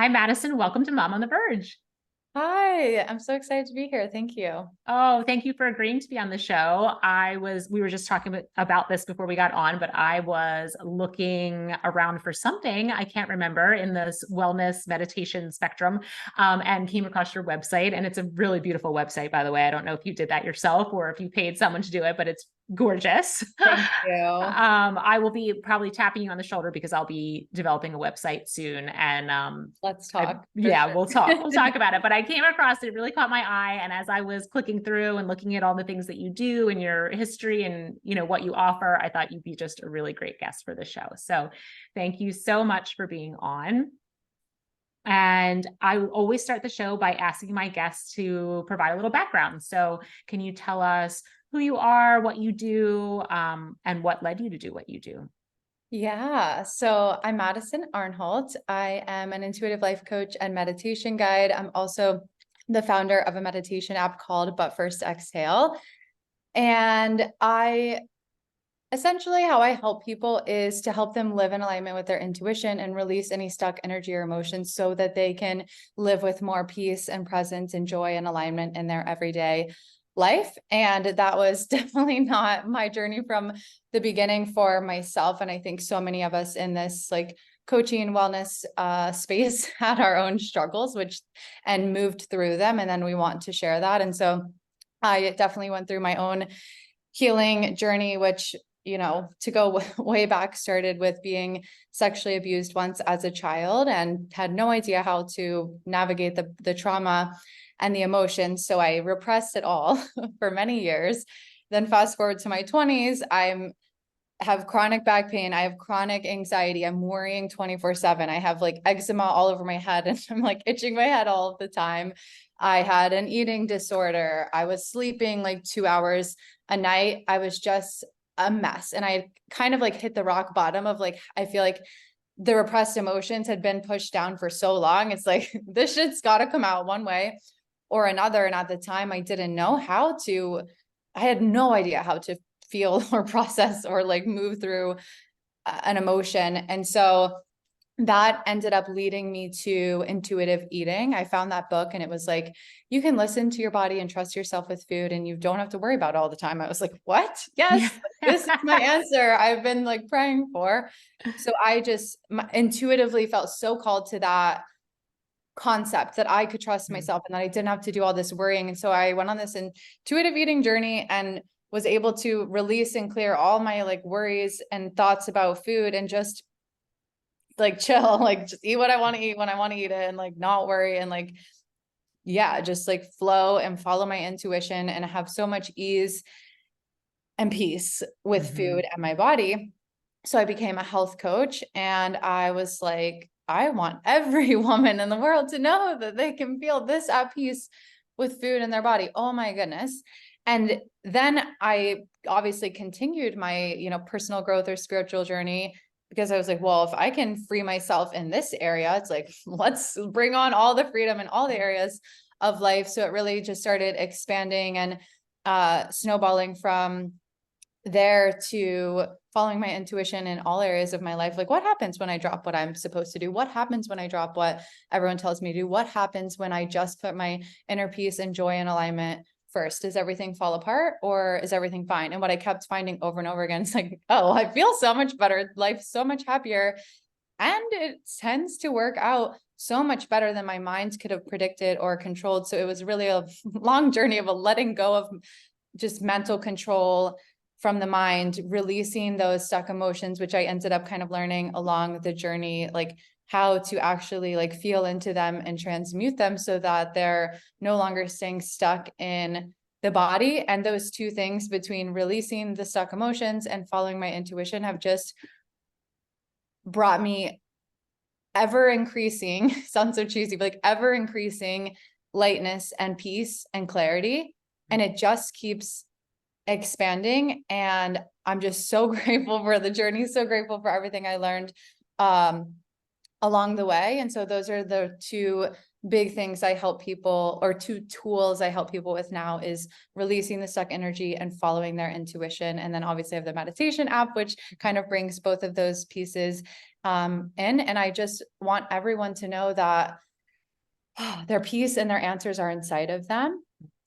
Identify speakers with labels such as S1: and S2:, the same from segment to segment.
S1: Hi, Madison. Welcome to Mom on the Verge.
S2: Hi, I'm so excited to be here. Thank you.
S1: Oh, thank you for agreeing to be on the show. We were just talking about this before we got on, but I was looking around for something I can't remember in this wellness meditation spectrum, and came across your website. And it's a really beautiful website, by the way. I don't know if you did that yourself or if you paid someone to do it, but it's gorgeous.
S2: Thank you.
S1: I will be probably tapping you on the shoulder because I'll be developing a website soon. And
S2: Let's talk for
S1: yeah,
S2: sure.
S1: we'll talk. We'll talk about it. But I came across it, really caught my eye. And as I was clicking through and looking at all the things that you do and your history and what you offer, I thought you'd be just a really great guest for the show. So thank you so much for being on. And I always start the show by asking my guests to provide a little background. So can you tell us who you are, what you do, and what led you to do what you do?
S2: Yeah, so I'm Madison Arnholt. I am an intuitive life coach and meditation guide. I'm also the founder of a meditation app called But First Exhale. And I essentially how I help people is to help them live in alignment with their intuition and release any stuck energy or emotions so that they can live with more peace and presence and joy and alignment in their everyday life. And that was definitely not my journey from the beginning for myself. And I think so many of us in this like coaching and wellness space had our own struggles, and moved through them. And then we want to share that. And so I definitely went through my own healing journey, which, to go way back, started with being sexually abused once as a child and had no idea how to navigate the trauma and the emotions. So I repressed it all for many years. Then fast forward to my 20s, have chronic back pain. I have chronic anxiety. I'm worrying 24/7. I have like eczema all over my head and I'm like itching my head all of the time. I had an eating disorder. I was sleeping like 2 hours a night. I was just a mess. And I kind of like hit the rock bottom of like, I feel like the repressed emotions had been pushed down for so long. It's like, this shit's got to come out one way or another. And at the time I didn't know I had no idea how to feel or process or like move through an emotion. And so that ended up leading me to intuitive eating. I found that book and it was like, you can listen to your body and trust yourself with food and you don't have to worry about it all the time. I was like, what?
S1: Yeah.
S2: Yes, this is my answer I've been like praying for. So I just intuitively felt so called to that concept that I could trust myself and that I didn't have to do all this worrying. And so I went on this intuitive eating journey and was able to release and clear all my like worries and thoughts about food and just like chill, like just eat what I want to eat when I want to eat it and like not worry and like, yeah, just like flow and follow my intuition and have so much ease and peace with food and my body. So I became a health coach and I was like, I want every woman in the world to know that they can feel this at peace with food in their body. Oh my goodness. And then I obviously continued my, personal growth or spiritual journey because I was like, well, if I can free myself in this area, it's like, let's bring on all the freedom in all the areas of life. So it really just started expanding and snowballing from there to following my intuition in all areas of my life. Like, what happens when I drop what I'm supposed to do? What happens when I drop what everyone tells me to do? What happens when I just put my inner peace and joy and alignment first? Does everything fall apart or is everything fine? And what I kept finding over and over again is like, oh, I feel so much better. Life's so much happier. And it tends to work out so much better than my mind could have predicted or controlled. So it was really a long journey of a letting go of just mental control from the mind, releasing those stuck emotions, which I ended up kind of learning along the journey, like how to actually like feel into them and transmute them so that they're no longer staying stuck in the body. And those two things between releasing the stuck emotions and following my intuition have just brought me ever increasing, sounds so cheesy, but like ever increasing lightness and peace and clarity. And it just keeps expanding. And I'm just so grateful for the journey, so grateful for everything I learned along the way. And so those are the two big things I help people, or two tools I help people with now, is releasing the stuck energy and following their intuition. And then obviously I have the meditation app, which kind of brings both of those pieces in. And I just want everyone to know that their peace and their answers are inside of them.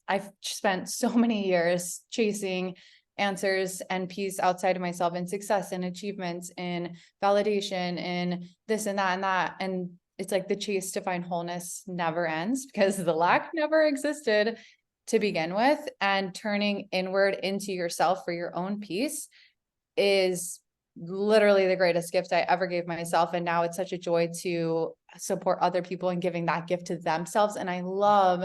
S2: I've spent so many years chasing answers and peace outside of myself, and success and achievements and validation and this and that and that. And it's like the chase to find wholeness never ends, because the lack never existed to begin with. And turning inward into yourself for your own peace is literally the greatest gift I ever gave myself. And now it's such a joy to support other people in giving that gift to themselves. And I love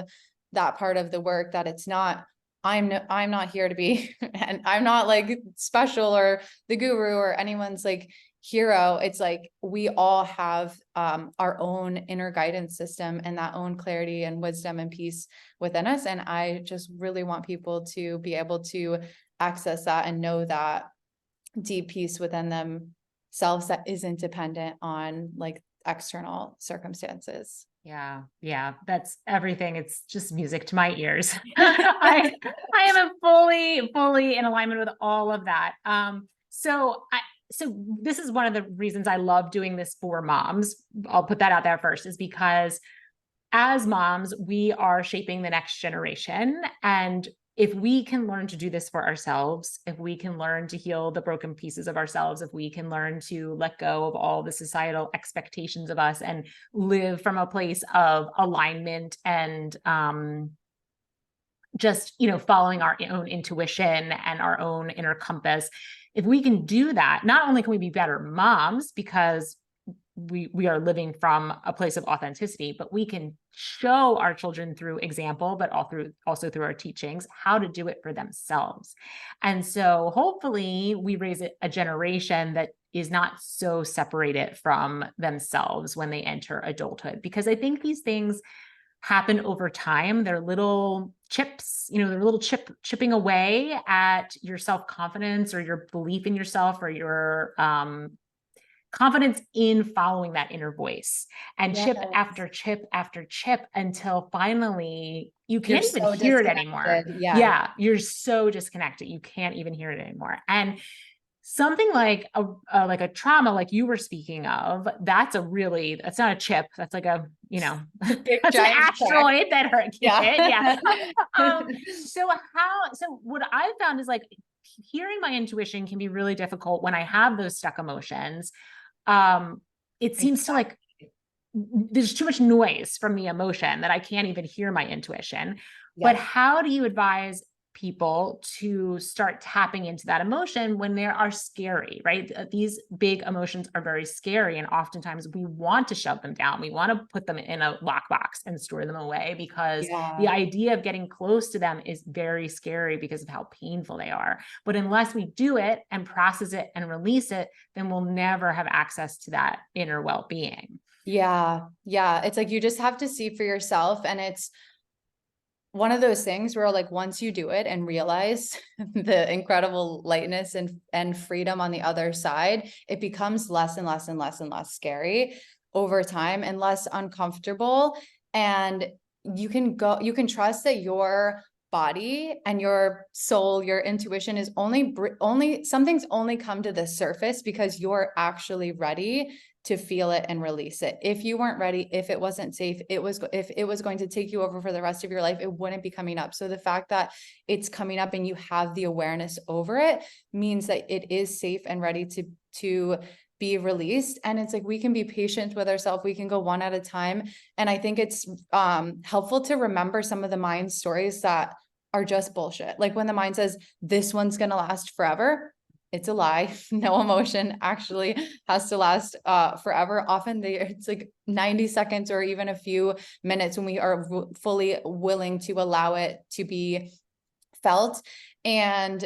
S2: that part of the work, that it's not, I'm not here to be, and I'm not like special or the guru or anyone's like hero. It's like we all have our own inner guidance system and that own clarity and wisdom and peace within us. And I just really want people to be able to access that and know that deep peace within themselves that isn't dependent on like external circumstances.
S1: Yeah. Yeah. That's everything. It's just music to my ears. I am fully in alignment with all of that. So this is one of the reasons I love doing this for moms. I'll put that out there first, is because as moms, we are shaping the next generation. And if we can learn to do this for ourselves, if we can learn to heal the broken pieces of ourselves, if we can learn to let go of all the societal expectations of us and live from a place of alignment and just, following our own intuition and our own inner compass, if we can do that, not only can we be better moms because we are living from a place of authenticity, but we can show our children through example, but also through our teachings, how to do it for themselves. And so hopefully we raise a generation that is not so separated from themselves when they enter adulthood, because I think these things happen over time. They're little chips, they're little chipping away at your self-confidence or your belief in yourself or your confidence in following that inner voice, and chip after chip after chip, until finally you can't even hear it anymore. Yeah. You're so disconnected. You can't even hear it anymore. And something like a trauma, like you were speaking of, that's not a chip. That's like a, that's an asteroid that hurt. Yeah. So what I've found is like hearing my intuition can be really difficult when I have those stuck emotions. It seems to like, there's too much noise from the emotion that I can't even hear my intuition. But how do you advise people to start tapping into that emotion when they are scary, right? These big emotions are very scary. And oftentimes we want to shove them down. We want to put them in a lockbox and store them away, because the idea of getting close to them is very scary because of how painful they are. But unless we do it and process it and release it, then we'll never have access to that inner well-being.
S2: Yeah. It's like, you just have to see for yourself. And it's one of those things where like, once you do it and realize the incredible lightness and freedom on the other side, it becomes less and less and less and less scary over time and less uncomfortable. And you can trust that your body and your soul, your intuition is something's only come to the surface because you're actually ready to feel it and release it. If you weren't ready, if it wasn't safe, if it was going to take you over for the rest of your life, it wouldn't be coming up. So the fact that it's coming up and you have the awareness over it means that it is safe and ready to be released. And it's like, we can be patient with ourselves. We can go one at a time. And I think it's helpful to remember some of the mind stories that are just bullshit. Like when the mind says, this one's going to last forever, it's a lie. No emotion actually has to last forever. Often it's like 90 seconds or even a few minutes when we are fully willing to allow it to be felt. And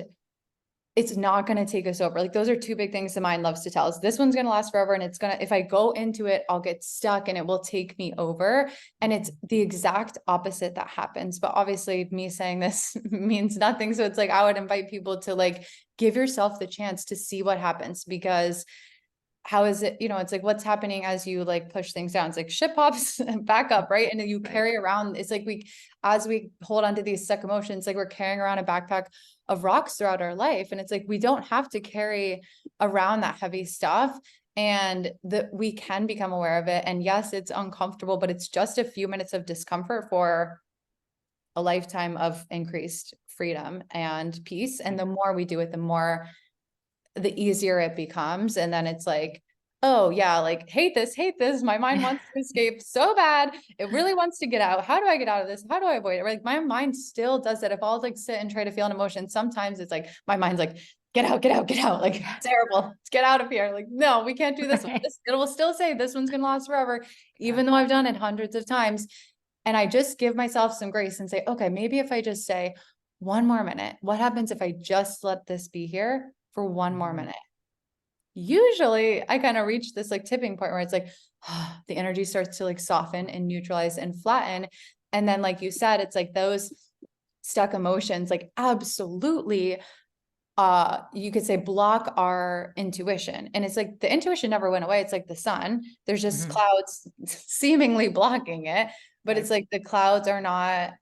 S2: it's not going to take us over. Like those are two big things the mind loves to tell us. This one's going to last forever. And if I go into it, I'll get stuck and it will take me over. And it's the exact opposite that happens. But obviously me saying this means nothing. So it's like, I would invite people to like, give yourself the chance to see what happens, because how is it, it's like, what's happening as you like push things down? It's like shit pops back up, right? And then you carry around, it's like as we hold on to these stuck emotions, like we're carrying around a backpack of rocks throughout our life. And it's like, we don't have to carry around that heavy stuff, and that we can become aware of it. And yes, it's uncomfortable, but it's just a few minutes of discomfort for a lifetime of increased freedom and peace. And the more we do it, the easier it becomes. And then it's like, oh yeah, like hate this. My mind wants to escape so bad. It really wants to get out. How do I get out of this? How do I avoid it? Like my mind still does that. If I'll like sit and try to feel an emotion, sometimes it's like, my mind's like, get out. Like terrible. Let's get out of here. Like, no, we can't do this one. It will still say this one's going to last forever, even though I've done it hundreds of times. And I just give myself some grace and say, okay, maybe if I just say 1 more minute, what happens if I just let this be here for 1 more minute? Usually I kind of reach this like tipping point where it's like, the energy starts to like soften and neutralize and flatten. And then, like you said, it's like those stuck emotions, like absolutely, you could say block our intuition. And it's like, the intuition never went away. It's like the sun, there's just clouds seemingly blocking it, but it's like the clouds are not,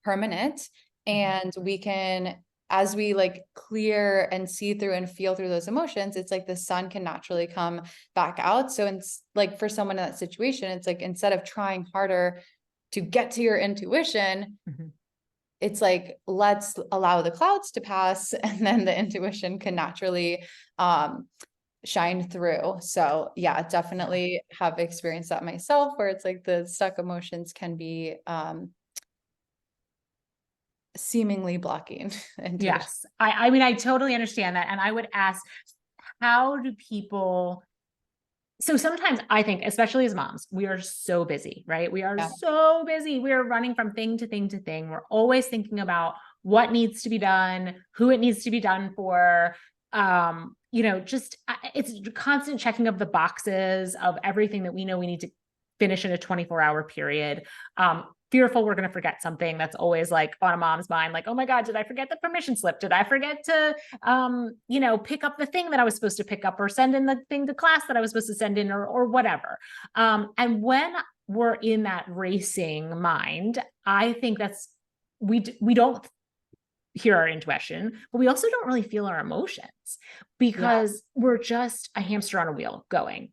S2: permanent. And we can, as we like clear and see through and feel through those emotions, it's like the sun can naturally come back out. So it's like, for someone in that situation, it's like, instead of trying harder to get to your intuition, it's like, let's allow the clouds to pass, and then the intuition can naturally shine through. So yeah, definitely have experienced that myself, where it's like the stuck emotions can be seemingly blocking intuition.
S1: Yes. I mean, I totally understand that. And I would ask, how do people, so sometimes I think, especially as moms, we are so busy, right? We are so busy. We are running from thing to thing to thing. We're always thinking about what needs to be done, who it needs to be done for. Just it's constant checking of the boxes of everything that we know we need to finish in a 24-hour period. Fearful we're going to forget something. That's always like on a mom's mind, like, oh my God, did I forget the permission slip? Did I forget to, pick up the thing that I was supposed to pick up, or send in the thing to class that I was supposed to send in, or whatever. And when we're in that racing mind, I think we don't hear our intuition, but we also don't really feel our emotions, because we're just a hamster on a wheel going.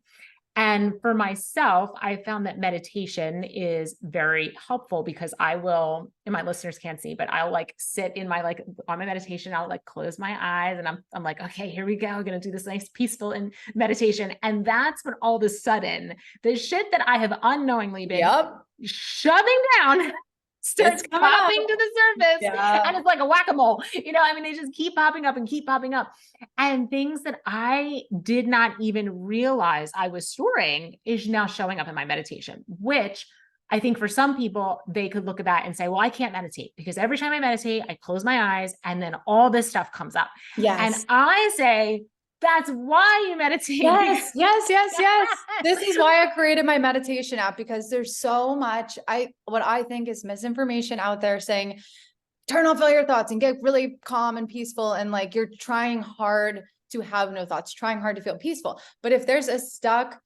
S1: And for myself, I found that meditation is very helpful, because I will, and my listeners can't see, but I'll like sit in my, like on my meditation, I'll like close my eyes, and I'm like, okay, here we go. I'm going to do this nice peaceful meditation. And that's when all of a sudden the shit that I have unknowingly been shoving down starts popping to the surface, and it's like a whack-a-mole, they just keep popping up and keep popping up. And things that I did not even realize I was storing is now showing up in my meditation, which I think for some people, they could look at that and say, well, I can't meditate because every time I meditate, I close my eyes and then all this stuff comes up. And I say, that's why you meditate.
S2: Yes. This is why I created my meditation app, because there's so much, what I think is misinformation out there saying, turn off all your thoughts and get really calm and peaceful. And like, you're trying hard to have no thoughts, trying hard to feel peaceful. But if there's a stuck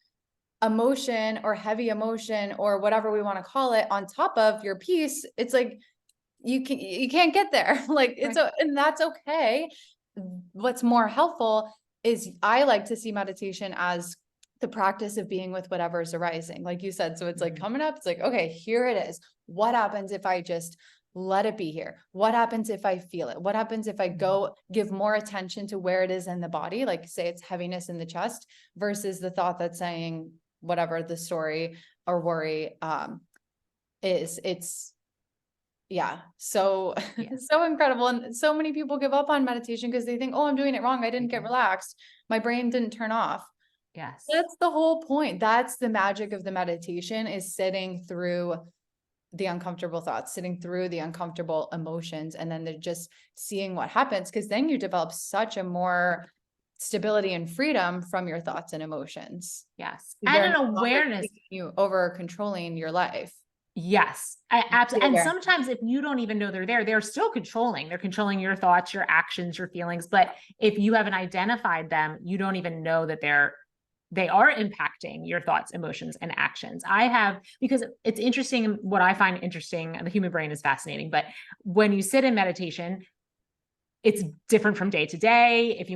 S2: emotion or heavy emotion or whatever we want to call it on top of your peace, it's like, you can't get there. Like and that's okay. What's more helpful is, I like to see meditation as the practice of being with whatever's arising, like you said. So it's like coming up, it's like, okay, here it is. What happens if I just let it be here? What happens if I feel it? What happens if I go give more attention to where it is in the body? Like say it's heaviness in the chest versus the thought that's saying whatever the story or worry is. It's so incredible. And so many people give up on meditation because they think, oh, I'm doing it wrong. I didn't get relaxed. My brain didn't turn off.
S1: Yes.
S2: That's the whole point. That's the magic of the meditation, is sitting through the uncomfortable thoughts, sitting through the uncomfortable emotions, and then they're just seeing what happens. Because then you develop such a more stability and freedom from your thoughts and emotions.
S1: Yes. And an awareness.
S2: You over controlling your life.
S1: Yes, I absolutely. And
S2: There.
S1: sometimes if you don't even know they're there, they're still controlling. They're controlling your thoughts, your actions, your feelings. But if you haven't identified them, you don't even know that they are impacting your thoughts, emotions, and actions. I have, because it's interesting, what I find interesting, the human brain is fascinating, but when you sit in meditation, it's different from day to day. If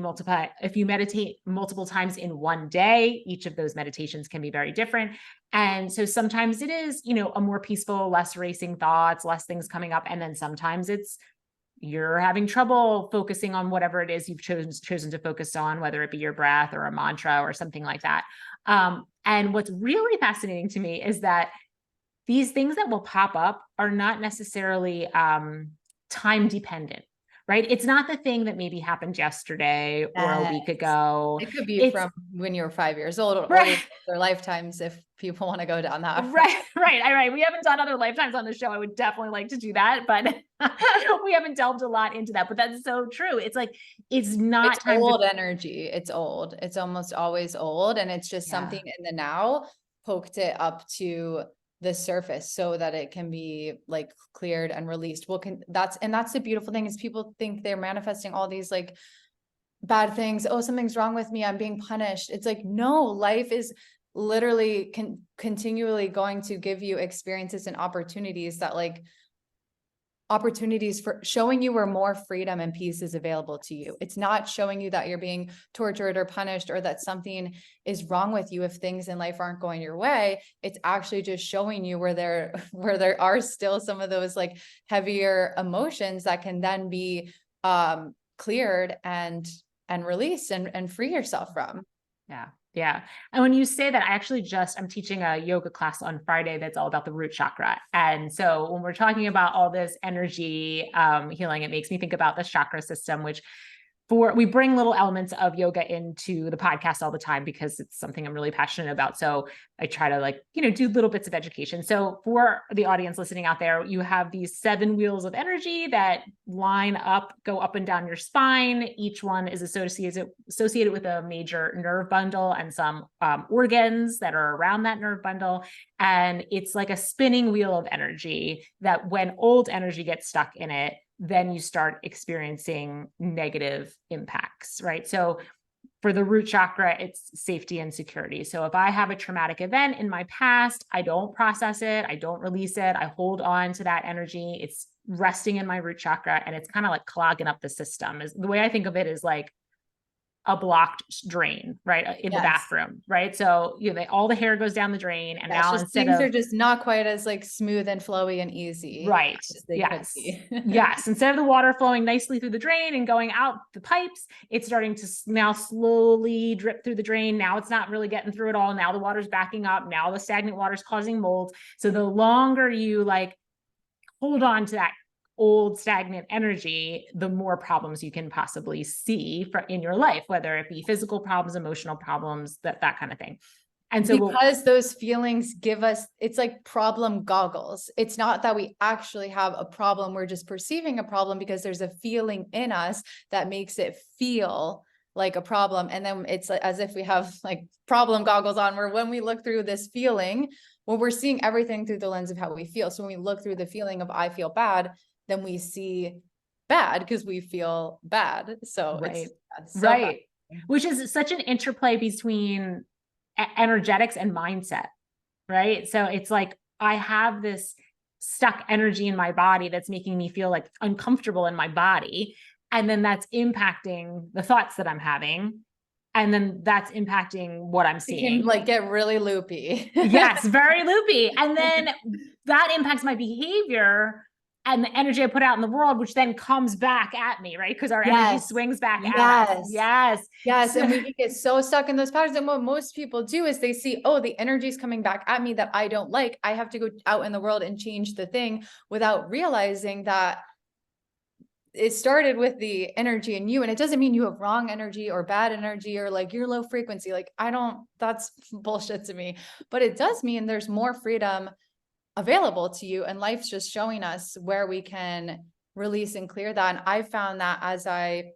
S1: you meditate multiple times in one day, each of those meditations can be very different. And so sometimes it is, a more peaceful, less racing thoughts, less things coming up. And then sometimes it's you're having trouble focusing on whatever it is you've chosen to focus on, whether it be your breath or a mantra or something like that. And what's really fascinating to me is that these things that will pop up are not necessarily time dependent, right? It's not the thing that maybe happened yesterday or a week ago.
S2: It could be
S1: It's
S2: from when you were 5 years old or
S1: right.
S2: their lifetimes, if people want to go down that.
S1: Right. We haven't done other lifetimes on the show. I would definitely like to do that, but we haven't delved a lot into that. But that's so true. It's like, it's not
S2: It's
S1: time
S2: old energy. It's old. It's almost always old. And it's just something in the now poked it up to the surface so that it can be like cleared and released. That's the beautiful thing is people think they're manifesting all these like bad things. Oh, something's wrong with me. I'm being punished. It's like, no, life is literally continually going to give you experiences and opportunities for showing you where more freedom and peace is available to you. It's not showing you that you're being tortured or punished or that something is wrong with you if things in life aren't going your way. It's actually just showing you where there are still some of those like heavier emotions that can then be cleared and released and free yourself from.
S1: Yeah. And when you say that, I'm teaching a yoga class on Friday that's all about the root chakra. And so when we're talking about all this energy healing, it makes me think about the chakra system, which we bring little elements of yoga into the podcast all the time because it's something I'm really passionate about. So I try to do little bits of education. So for the audience listening out there, you have these 7 wheels of energy that go up and down your spine. Each one is associated with a major nerve bundle and some organs that are around that nerve bundle. And it's like a spinning wheel of energy that when old energy gets stuck in it, then you start experiencing negative impacts, right? So for the root chakra, it's safety and security. So if I have a traumatic event in my past, I don't process it, I don't release it, I hold on to that energy. It's resting in my root chakra and it's kind of like clogging up the system. The way I think of it is like a blocked drain, right? In the bathroom, right? So, all the hair goes down the drain and now
S2: things are just not quite as like smooth and flowy and easy.
S1: Right. Yes. Yes. Instead of the water flowing nicely through the drain and going out the pipes, it's starting to now slowly drip through the drain. Now it's not really getting through at all. Now the water's backing up. Now the stagnant water is causing mold. So the longer you hold on to that old stagnant energy, the more problems you can possibly see in your life, whether it be physical problems, emotional problems, that kind of thing. And so
S2: because those feelings give us, it's like problem goggles. It's not that we actually have a problem. We're just perceiving a problem because there's a feeling in us that makes it feel like a problem. And then it's like, as if we have like problem goggles on, where when we look through this feeling, well, we're seeing everything through the lens of how we feel. So when we look through the feeling of I feel bad, then we see bad because we feel bad. So
S1: right.
S2: It's so
S1: right. Bad. Which is such an interplay between energetics and mindset, right? So it's like I have this stuck energy in my body that's making me feel like uncomfortable in my body. And then that's impacting the thoughts that I'm having. And then that's impacting what I'm seeing.
S2: It can get really loopy.
S1: Yes, very loopy. And then that impacts my behavior and the energy I put out in the world, which then comes back at me, right? Because our energy swings back at us. Yes.
S2: And we get so stuck in those patterns. And what most people do is they see, oh, the energy is coming back at me that I don't like. I have to go out in the world and change the thing, without realizing that it started with the energy in you. And it doesn't mean you have wrong energy or bad energy or like you're low frequency. That's bullshit to me. But it does mean there's more freedom available to you, and life's just showing us where we can release and clear that. And I found that as I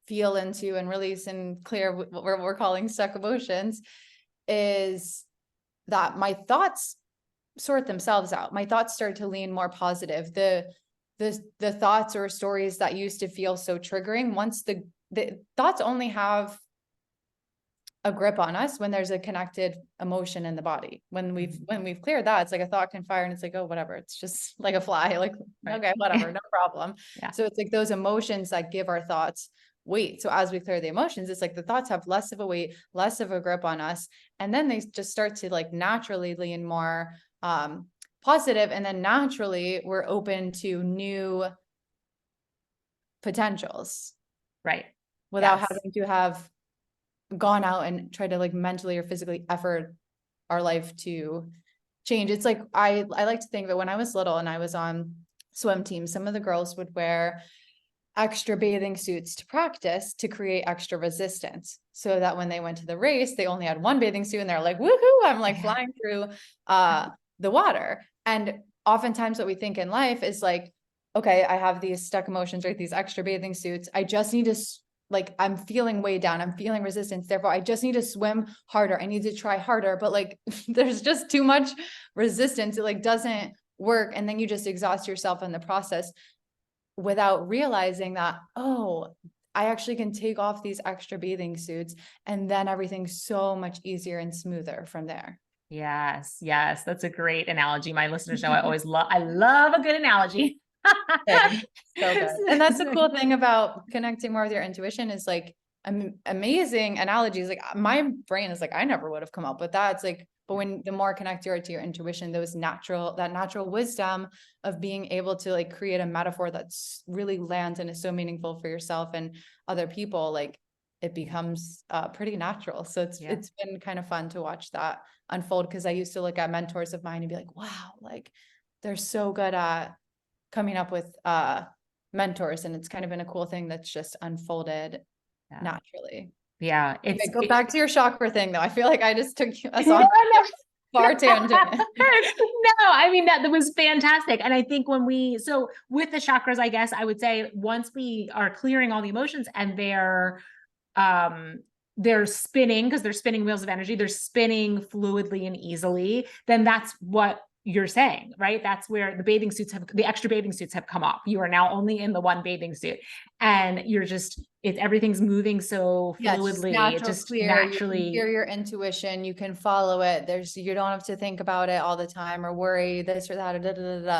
S2: feel into and release and clear what we're calling stuck emotions, is that my thoughts sort themselves out. My thoughts start to lean more positive. The thoughts or stories that used to feel so triggering, once the thoughts only have a grip on us when there's a connected emotion in the body. When we've cleared that, it's like a thought can fire and it's like, oh, whatever. It's just like a fly, like,
S1: Right.
S2: okay, whatever, no problem.
S1: Yeah.
S2: So it's like those emotions that give our thoughts weight. So as we clear the emotions, it's like the thoughts have less of a weight, less of a grip on us. And then they just start to like naturally lean more positive. And then naturally we're open to new potentials.
S1: Right.
S2: Without
S1: Yes.
S2: having to have gone out and tried to like mentally or physically effort our life to change. It's like, I like to think that when I was little and I was on swim team, some of the girls would wear extra bathing suits to practice to create extra resistance, so that when they went to the race, they only had one bathing suit and they're like, woohoo, I'm like flying through the water. And oftentimes what we think in life is like, okay, I have these stuck emotions, right? These extra bathing suits. I just need to like, I'm feeling way down. I'm feeling resistance. Therefore, I just need to swim harder. I need to try harder. But like, there's just too much resistance. It like doesn't work. And then you just exhaust yourself in the process without realizing that, oh, I actually can take off these extra bathing suits and then everything's so much easier and smoother from there.
S1: Yes. Yes. That's a great analogy. My listeners know I love a good analogy.
S2: So good. And that's the cool thing about connecting more with your intuition is like amazing analogies. Like my brain is like, I never would have come up with that. It's like, but when the more connect you are to your intuition, that natural wisdom of being able to like create a metaphor that's really lands and is so meaningful for yourself and other people, like it becomes pretty natural. So it's been kind of fun to watch that unfold, because I used to look at mentors of mine and be like, wow, like they're so good at coming up with mentors, and it's kind of been a cool thing that's just unfolded naturally.
S1: Yeah.
S2: Go back to your chakra thing though. I feel like I just took us on far tangent.
S1: No, I mean, that was fantastic. And I think so with the chakras, I guess I would say once we are clearing all the emotions and they're spinning, because they're spinning wheels of energy, they're spinning fluidly and easily, then that's what you're saying, right? That's where the extra bathing suits have come off. You are now only in the one bathing suit and everything's moving so fluidly.
S2: It just naturally, you can hear your intuition, you can follow it. You don't have to think about it all the time or worry this or that, or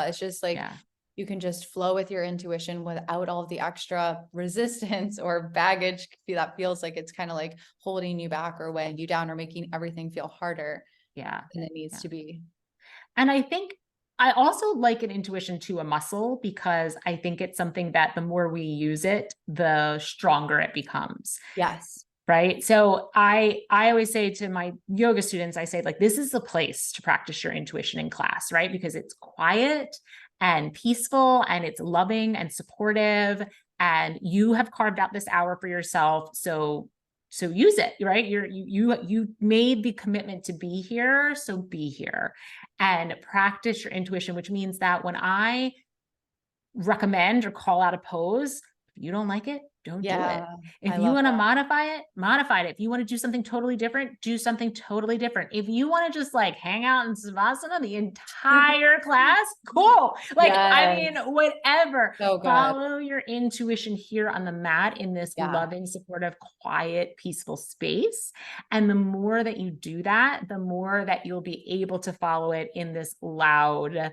S2: It's just like, you can just flow with your intuition without all of the extra resistance or baggage that feels like it's kind of like holding you back or weighing you down or making everything feel harder than it needs to be.
S1: And I think I also liken intuition to a muscle, because I think it's something that the more we use it, the stronger it becomes.
S2: Yes.
S1: Right. So I always say to my yoga students, I say, like, this is the place to practice your intuition in class, right? Because it's quiet and peaceful and it's loving and supportive, and you have carved out this hour for yourself. So use it, right? You made the commitment to be here. So be here and practice your intuition, which means that when I recommend or call out a pose, if you don't like it, don't do it. If you want to modify it. If you want to do something totally different, do something totally different. If you want to just like hang out in Savasana the entire class, cool. Like, I mean, whatever. Follow your intuition here on the mat in this loving, supportive, quiet, peaceful space. And the more that you do that, the more that you'll be able to follow it in this loud,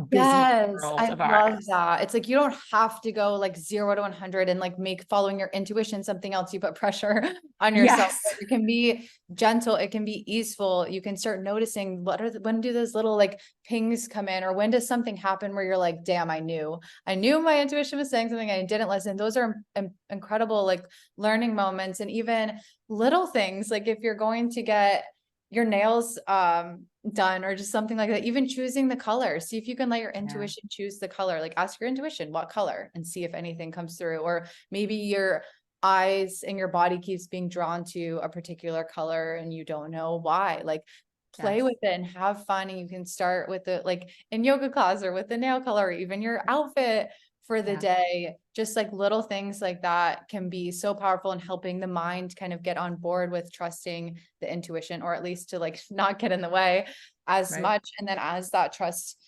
S1: busy world of ours.
S2: I love that. It's like, you don't have to go like 0 to 100 and like make following your intuition something else you put pressure on yourself. It can be gentle, it can be easeful. You can start noticing when do those little like pings come in, or when does something happen where you're like, damn, I knew my intuition was saying something and I didn't listen. Those are incredible like learning moments. And even little things, like if you're going to get your nails done or just something like that, even choosing the color, see if you can let your intuition choose the color. Like ask your intuition what color and see if anything comes through. Or maybe your eyes and your body keeps being drawn to a particular color and you don't know why. Like play with it and have fun. And you can start with it like in yoga class or with the nail color, or even your outfit for the
S1: Yeah.
S2: day. Just like little things like that can be so powerful in helping the mind kind of get on board with trusting the intuition, or at least to like not get in the way as
S1: Right.
S2: much. And then as that trust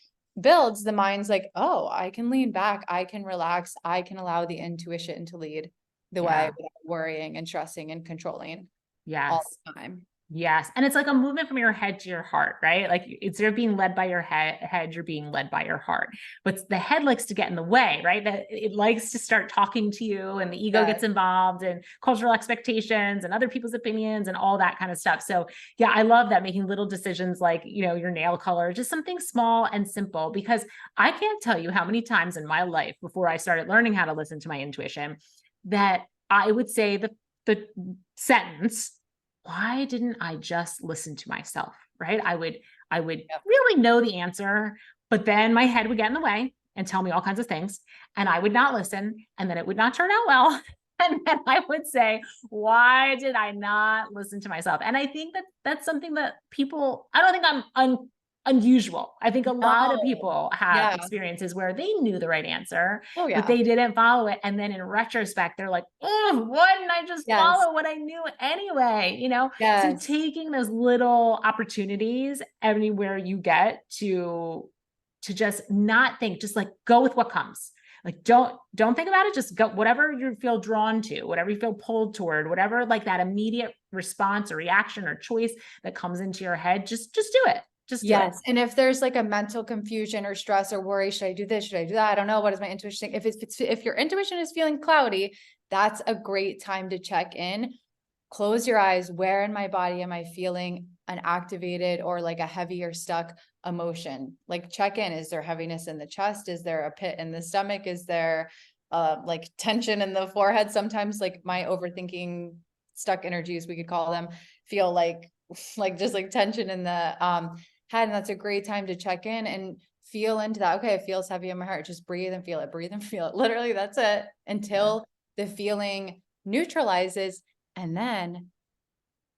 S2: builds, the mind's like, oh, I can lean back, I can relax, I can allow the intuition to lead the way
S1: Yeah.
S2: without worrying and stressing and controlling all
S1: Yes.
S2: the time.
S1: Yes. And it's like a movement from your head to your heart, right? Like instead of being led by your head, you're being led by your heart. But the head likes to get in the way, right? That it likes to start talking to you, and the ego
S2: Yes.
S1: gets involved, and cultural expectations and other people's opinions and all that kind of stuff. So yeah, I love that, making little decisions like, your nail color, just something small and simple, because I can't tell you how many times in my life before I started learning how to listen to my intuition that I would say the sentence, why didn't I just listen to myself? Right. I would
S2: Yep.
S1: really know the answer, but then my head would get in the way and tell me all kinds of things, and I would not listen, and then it would not turn out well. And then I would say, why did I not listen to myself? And I think that that's something that people, I don't think I'm unusual. I think a lot of
S2: No.
S1: people have
S2: Yeah.
S1: experiences where they knew the right answer,
S2: Oh
S1: but
S2: yeah.
S1: they didn't follow it. And then in retrospect, they're like, oh, why didn't I just
S2: Yes.
S1: follow what I knew anyway? So
S2: Yes.
S1: taking those little opportunities everywhere you get to just not think, just like go with what comes. Like don't think about it. Just go, whatever you feel drawn to, whatever you feel pulled toward, whatever, like that immediate response or reaction or choice that comes into your head, just do it. Just do it.
S2: Yes. And if there's like a mental confusion or stress or worry, should I do this? Should I do that? I don't know. What is my intuition saying? If your intuition is feeling cloudy, that's a great time to check in. Close your eyes. Where in my body am I feeling an activated or like a heavy or stuck emotion? Like check in. Is there heaviness in the chest? Is there a pit in the stomach? Is there like tension in the forehead? Sometimes like my overthinking stuck energies, we could call them, feel like just like tension in the head. And that's a great time to check in and feel into that. Okay, it feels heavy in my heart. Just breathe and feel it. Breathe and feel it. Literally, that's it, until the feeling neutralizes. And then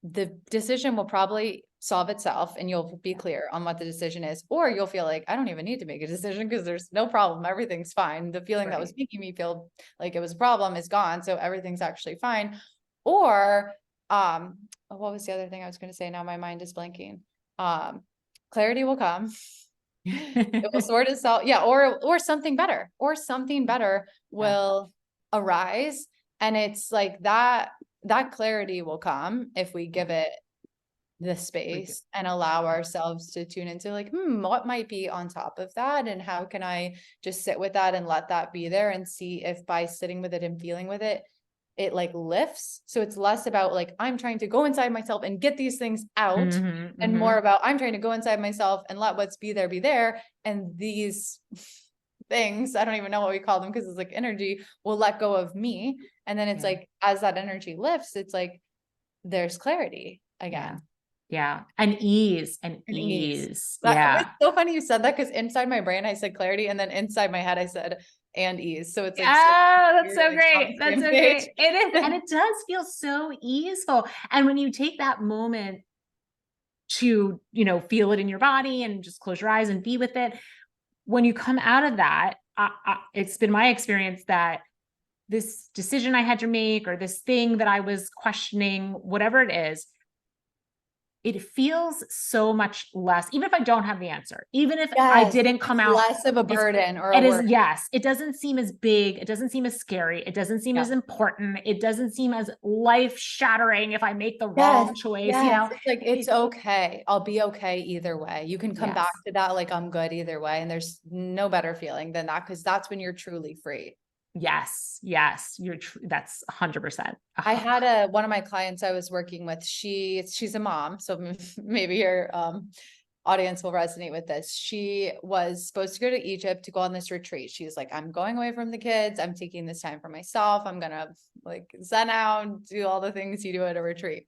S2: the decision will probably solve itself, and you'll be clear on what the decision is. Or you'll feel like, I don't even need to make a decision because there's no problem. Everything's fine. The feeling that was
S1: Right.
S2: making me feel like it was a problem is gone. So everything's actually fine. Or, what was the other thing I was going to say? Now my mind is blanking. Clarity will come. It will sort itself. Yeah. Or something better,
S1: Yeah.
S2: will arise. And it's like that clarity will come if we give it the space and allow ourselves to tune into like, what might be on top of that? And how can I just sit with that and let that be there, and see if by sitting with it and feeling with it, it like lifts. So it's less about like, I'm trying to go inside myself and get these things out,
S1: Mm-hmm,
S2: and
S1: mm-hmm.
S2: more about I'm trying to go inside myself and let what's be there. And these things, I don't even know what we call them because it's like energy, will let go of me. And then it's
S1: Yeah.
S2: like, as that energy lifts, it's like, there's clarity
S1: Yeah.
S2: again.
S1: Yeah. And ease and
S2: And ease.
S1: ease.
S2: It's
S1: Yeah.
S2: so funny you said that, because inside my brain I said clarity, and then inside my head I said and ease. So it's like so
S1: Oh, that's
S2: we're
S1: so
S2: like on
S1: great.
S2: the
S1: That's
S2: same
S1: so
S2: page.
S1: great. It is. And it does feel so easeful. And when you take that moment to, feel it in your body and just close your eyes and be with it, when you come out of that, it's been my experience that this decision I had to make, or this thing that I was questioning, whatever it is, it feels so much less, even if I don't have the answer, even if I
S2: Yes,
S1: didn't
S2: it's
S1: come out
S2: less of a
S1: as
S2: burden or a
S1: it is,
S2: word.
S1: yes, it doesn't seem as big, it doesn't seem as scary, it doesn't seem as
S2: Yeah.
S1: important, it doesn't seem as life shattering if I make the
S2: Yes,
S1: wrong choice,
S2: yes. It's like, it's
S1: it,
S2: okay. I'll be okay either way. You can come back
S1: yes,
S2: to that like, I'm good either way. And there's no better feeling than that, because that's when you're truly free.
S1: yes, that's 100%.
S2: I had one of my clients I was working with, she's a mom, so maybe your audience will resonate with this. She was supposed to go to Egypt to go on this retreat. She's like, I'm going away from the kids. I'm taking this time for myself. I'm gonna like zen out, do all the things you do at a retreat.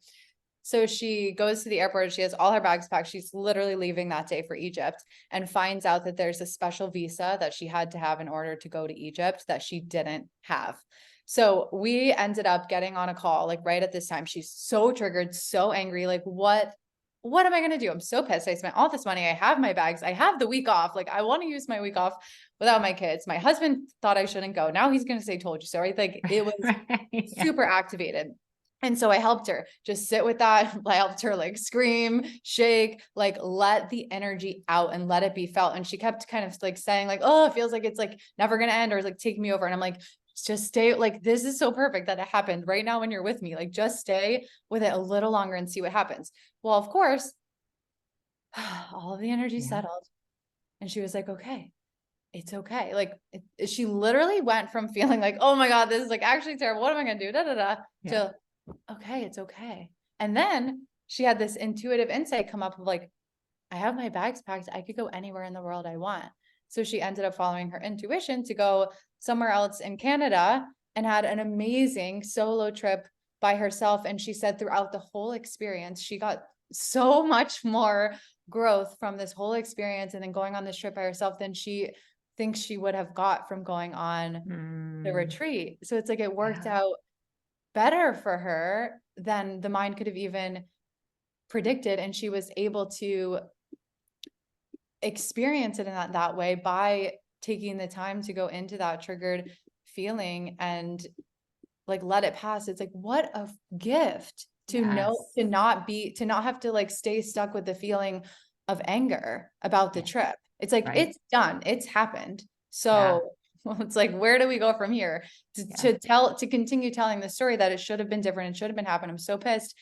S2: So she goes to the airport. She has all her bags packed. She's literally leaving that day for Egypt, and finds out that there's a special visa that she had to have in order to go to Egypt that she didn't have. So we ended up getting on a call like right at this time. She's so triggered, so angry. Like, what what am I going to do? I'm so pissed. I spent all this money. I have my bags. I have the week off. Like, I want to use my week off without my kids. My husband thought I shouldn't go. Now he's going to say, told you so. Right? Like, it was
S1: Yeah.
S2: super activated. And so I helped her just sit with that. I helped her like scream, shake, like let the energy out and let it be felt. And she kept kind of like saying like, oh, it feels like it's like never going to end, or like take me over. And I'm like, just stay, like, this is so perfect that it happened right now when you're with me. Like, just stay with it a little longer and see what happens. Well, of course, all of the energy settled. And she was like, okay, it's okay. Like, she literally went from feeling like, oh my God, this is like actually terrible. What am I going to do? Da, da, da, to, okay, it's okay. And then she had this intuitive insight come up of like, I have my bags packed. I could go anywhere in the world I want. So she ended up following her intuition to go somewhere else in Canada and had an amazing solo trip by herself. And she said throughout the whole experience, she got so much more growth from this whole experience and then going on this trip by herself than she thinks she would have got from going on the retreat. So it's like, it worked out better for her than the mind could have even predicted. And she was able to experience it in that way by taking the time to go into that triggered feeling and like let it pass. It's like, what a gift to know, to not have to like stay stuck with the feeling of anger about the trip. It's like, it's done, it's happened. So well, it's like, where do we go from here to continue telling the story that it should have been different? It should have been happened. I'm so pissed.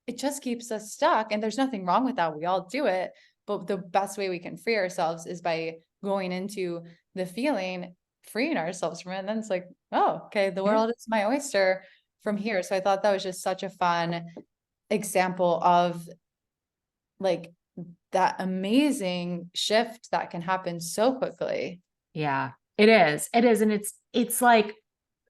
S2: It just keeps us stuck. And there's nothing wrong with that. We all do it. But the best way we can free ourselves is by going into the feeling, freeing ourselves from it. And then it's like, oh, okay, the world is my oyster from here. So I thought that was just such a fun example of like that amazing shift that can happen so quickly.
S1: Yeah, it is. It is. And it's like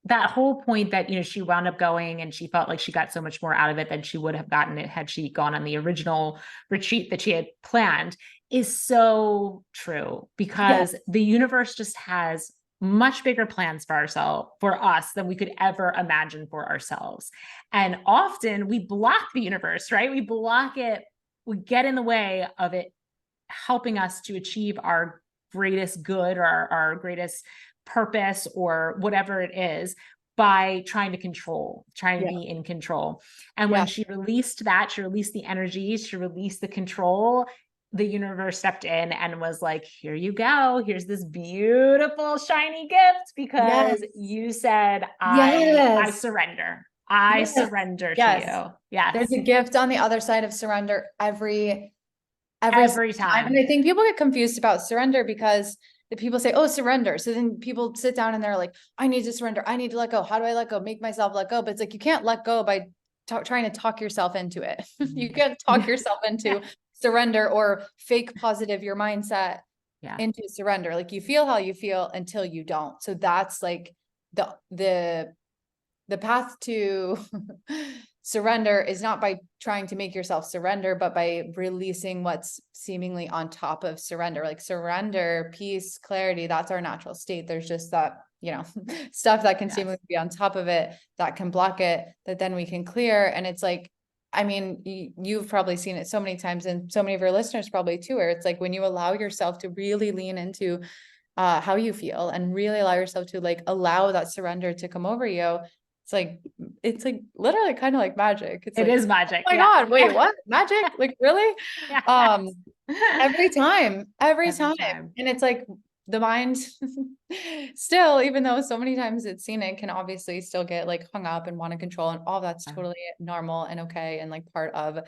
S1: that whole point that, she wound up going and she felt like she got so much more out of it than she would have gotten it had she gone on the original retreat that she had planned is so true, because the universe just has much bigger plans for us than we could ever imagine for ourselves. And often we block the universe, right? We block it. We get in the way of it helping us to achieve our greatest good or our greatest purpose or whatever it is by trying to be in control. And when she released that, she released the energy, she released the control, the universe stepped in and was like, here you go. Here's this beautiful, shiny gift because you said, I surrender. I surrender to you. Yes.
S2: There's a gift on the other side of surrender every
S1: time.
S2: And I think people get confused about surrender because the people say, oh, surrender. So then people sit down and they're like, I need to surrender. I need to let go. How do I let go? Make myself let go. But it's like, you can't let go by trying to talk yourself into it. You can't talk yourself into surrender or fake positive your mindset into surrender. Like, you feel how you feel until you don't. So that's like the path to surrender is not by trying to make yourself surrender, but by releasing what's seemingly on top of surrender. Like surrender, peace, clarity, that's our natural state. There's just that, stuff that can seemingly be on top of it that can block it, that then we can clear. And it's like, I mean, you've probably seen it so many times, and so many of your listeners probably too, where it's like when you allow yourself to really lean into how you feel and really allow yourself to like allow that surrender to come over you, it's like literally kind of like magic.
S1: It is magic.
S2: Oh my God, wait, what? Magic? Like, really? Every time. And it's like the mind still, even though so many times it's seen, it can obviously still get like hung up and want to control, and all that's totally normal and okay. And like part of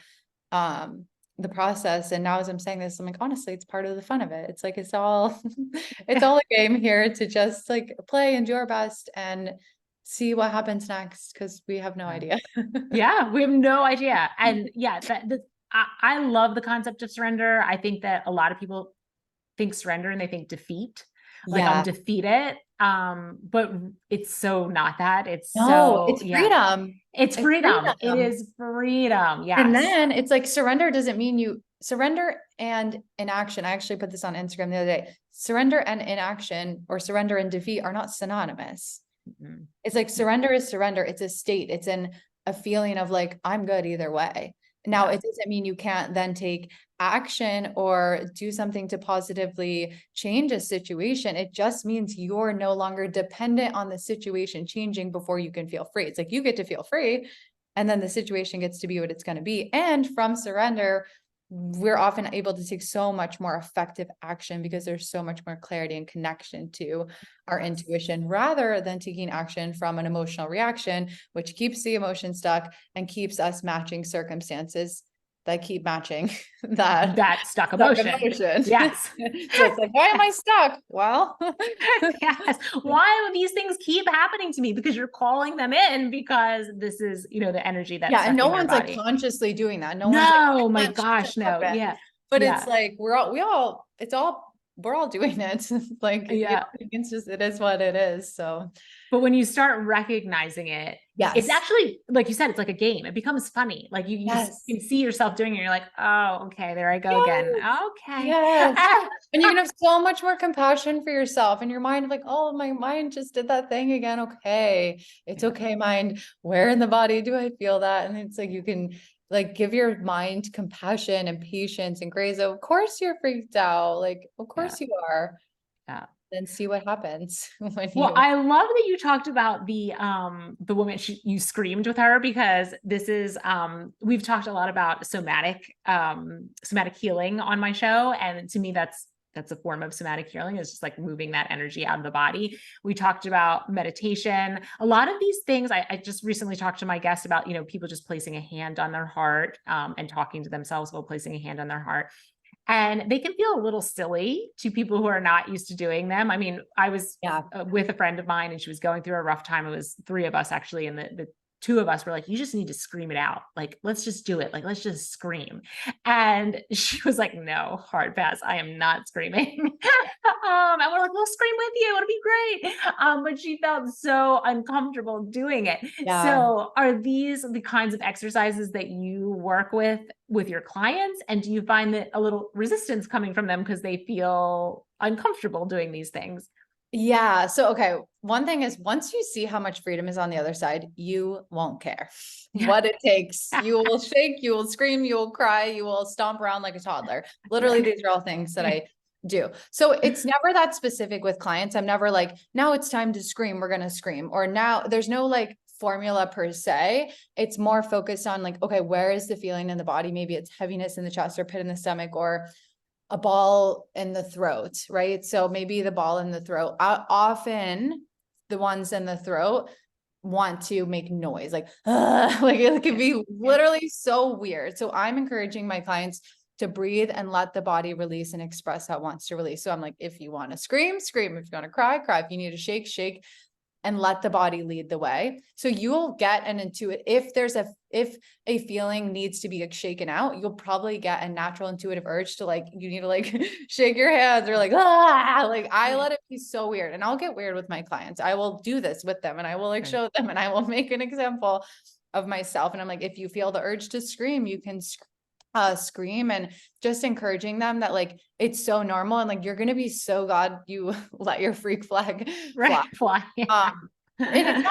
S2: the process. And now as I'm saying this, I'm like, honestly, it's part of the fun of it. It's like, it's all a game here to just like play and do our best and see what happens next, because we have no idea.
S1: We have no idea. And I love the concept of surrender. I think that a lot of people think surrender and they think defeat, like I'm defeated. But it's so not that. It's
S2: freedom.
S1: It's freedom. It is freedom. Yes.
S2: And then it's like surrender doesn't mean surrender and inaction. I actually put this on Instagram the other day. Surrender and inaction, or surrender and defeat, are not synonymous. It's like surrender is surrender. It's a state. It's a feeling of like, I'm good either way. Now,
S1: Yeah.
S2: it doesn't mean you can't then take action or do something to positively change a situation. It just means you're no longer dependent on the situation changing before you can feel free. It's like you get to feel free, and then the situation gets to be what it's going to be. And from surrender, we're often able to take so much more effective action because there's so much more clarity and connection to our intuition rather than taking action from an emotional reaction, which keeps the emotion stuck and keeps us matching circumstances that keep matching that
S1: That stuck
S2: stuck
S1: emotion.
S2: emotion.
S1: Yes.
S2: So it's like, why am I stuck? Well,
S1: Yes. Why do these things keep happening to me? Because you're calling them in because this is, the energy that's
S2: yeah, and
S1: stuck
S2: no
S1: in your
S2: one's like
S1: body.
S2: consciously doing that. No one's like,
S1: No,
S2: I
S1: my
S2: want shit to
S1: gosh, no.
S2: happen.
S1: Yeah.
S2: But it's
S1: Yeah.
S2: like we're all doing it. Like,
S1: Yeah.
S2: it's just it is what it is. So
S1: But when you start recognizing it, it's
S2: yes.
S1: actually, like you said, it's like a game. It becomes funny. Like you
S2: Yes.
S1: can see yourself doing it. You're like, oh, okay, there I go again.
S2: Yes.
S1: Okay.
S2: Yes. And you can have so much more compassion for yourself and your mind, like, oh, my mind just did that thing again. Okay. It's
S1: Yeah.
S2: okay, mind. Where in the body do I feel that? And it's like you can like give your mind compassion and patience and grace. Of course you're freaked out. Like, of
S1: Yeah.
S2: course you are.
S1: Yeah.
S2: Then see what happens when
S1: Well,
S2: you
S1: I love that you talked about the woman you screamed with her, because this is we've talked a lot about somatic healing on my show, and to me that's a form of somatic healing, is just like moving that energy out of the body. We talked about meditation. A lot of these things, I just recently talked to my guest about, people just placing a hand on their heart, and talking to themselves while placing a hand on their heart. And they can feel a little silly to people who are not used to doing them. I mean, I was
S2: yeah.
S1: with a friend of mine and she was going through a rough time. It was three of us actually. And the two of us were like, you just need to scream it out. Like, let's just do it. Like, let's just scream. And she was like, no, hard pass. I am not screaming. And we're like, we'll scream with you. It'll be great. But she felt so uncomfortable doing it.
S2: Yeah.
S1: So are these the kinds of exercises that you work with your clients? And do you find that a little resistance coming from them because they feel uncomfortable doing these things?
S2: Yeah. So, okay. One thing is once you see how much freedom is on the other side, you won't care
S1: Yeah.
S2: what it takes. You will shake, you will scream, you will cry, you will stomp around like a toddler. Literally, these are all things that I do. So it's never that specific with clients. I'm never like, now it's time to scream. We're going to scream. Or now there's no like formula per se. It's more focused on like, okay, where is the feeling in the body? Maybe it's heaviness in the chest or pit in the stomach, or a ball in the throat, right? So maybe the ball in the throat, often the ones in the throat want to make noise, like, like it can be literally so weird. So I'm encouraging my clients to breathe and let the body release and express how it wants to release. So I'm like, if you want to scream, scream. If you want to cry, cry. If you need to shake, shake, and let the body lead the way. So you'll get an intuitive, if a feeling needs to be like shaken out, you'll probably get a natural intuitive urge to like, you need to like shake your hands or like, like I let it be so weird. And I'll get weird with my clients. I will do this with them and I will like show them and I will make an example of myself. And I'm like, if you feel the urge to scream, you can scream, and just encouraging them that like it's so normal and like you're gonna be so glad you let your freak flag fly.
S1: Fly.
S2: And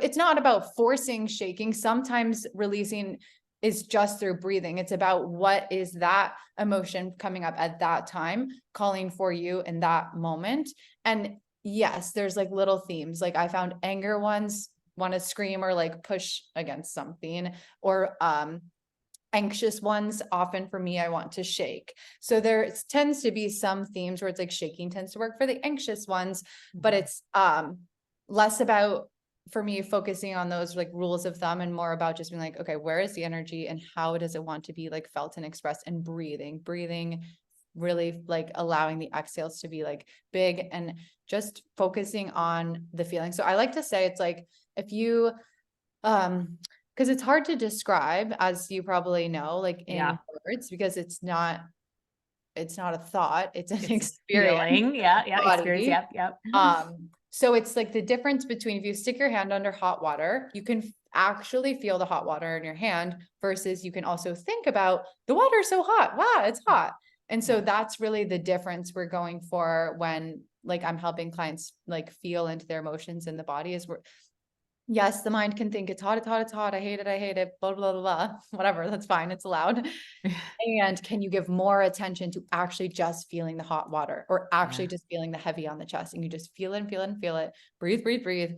S2: it's not about forcing shaking. Sometimes releasing is just through breathing. It's about what is that emotion coming up at that time, calling for you in that moment. And yes, there's like little themes. Like I found anger ones want to scream or like push against something, or anxious ones, often for me, I want to shake. So there tends to be some themes where it's like shaking tends to work for the anxious ones, but it's less about, for me, focusing on those like rules of thumb and more about just being like, okay, where is the energy and how does it want to be like felt and expressed, and breathing really like allowing the exhales to be like big and just focusing on the feeling. So I like to say it's like if you because it's hard to describe, as you probably know, like in words, because it's not a thought, it's an experience.
S1: Feeling. Yeah. Experience.
S2: Body.
S1: Yep.
S2: So it's like the difference between if you stick your hand under hot water, you can actually feel the hot water in your hand, versus you can also think about the water's so hot. Wow, it's hot. And so that's really the difference we're going for when like I'm helping clients like feel into their emotions in the body, is Yes, the mind can think it's hot, it's hot, it's hot. I hate it, blah, blah, blah, blah. Whatever, that's fine. It's allowed. And can you give more attention to actually just feeling the hot water or actually
S1: Yeah.
S2: just feeling the heavy on the chest, and you just feel it and feel it and feel it. Breathe, breathe, breathe.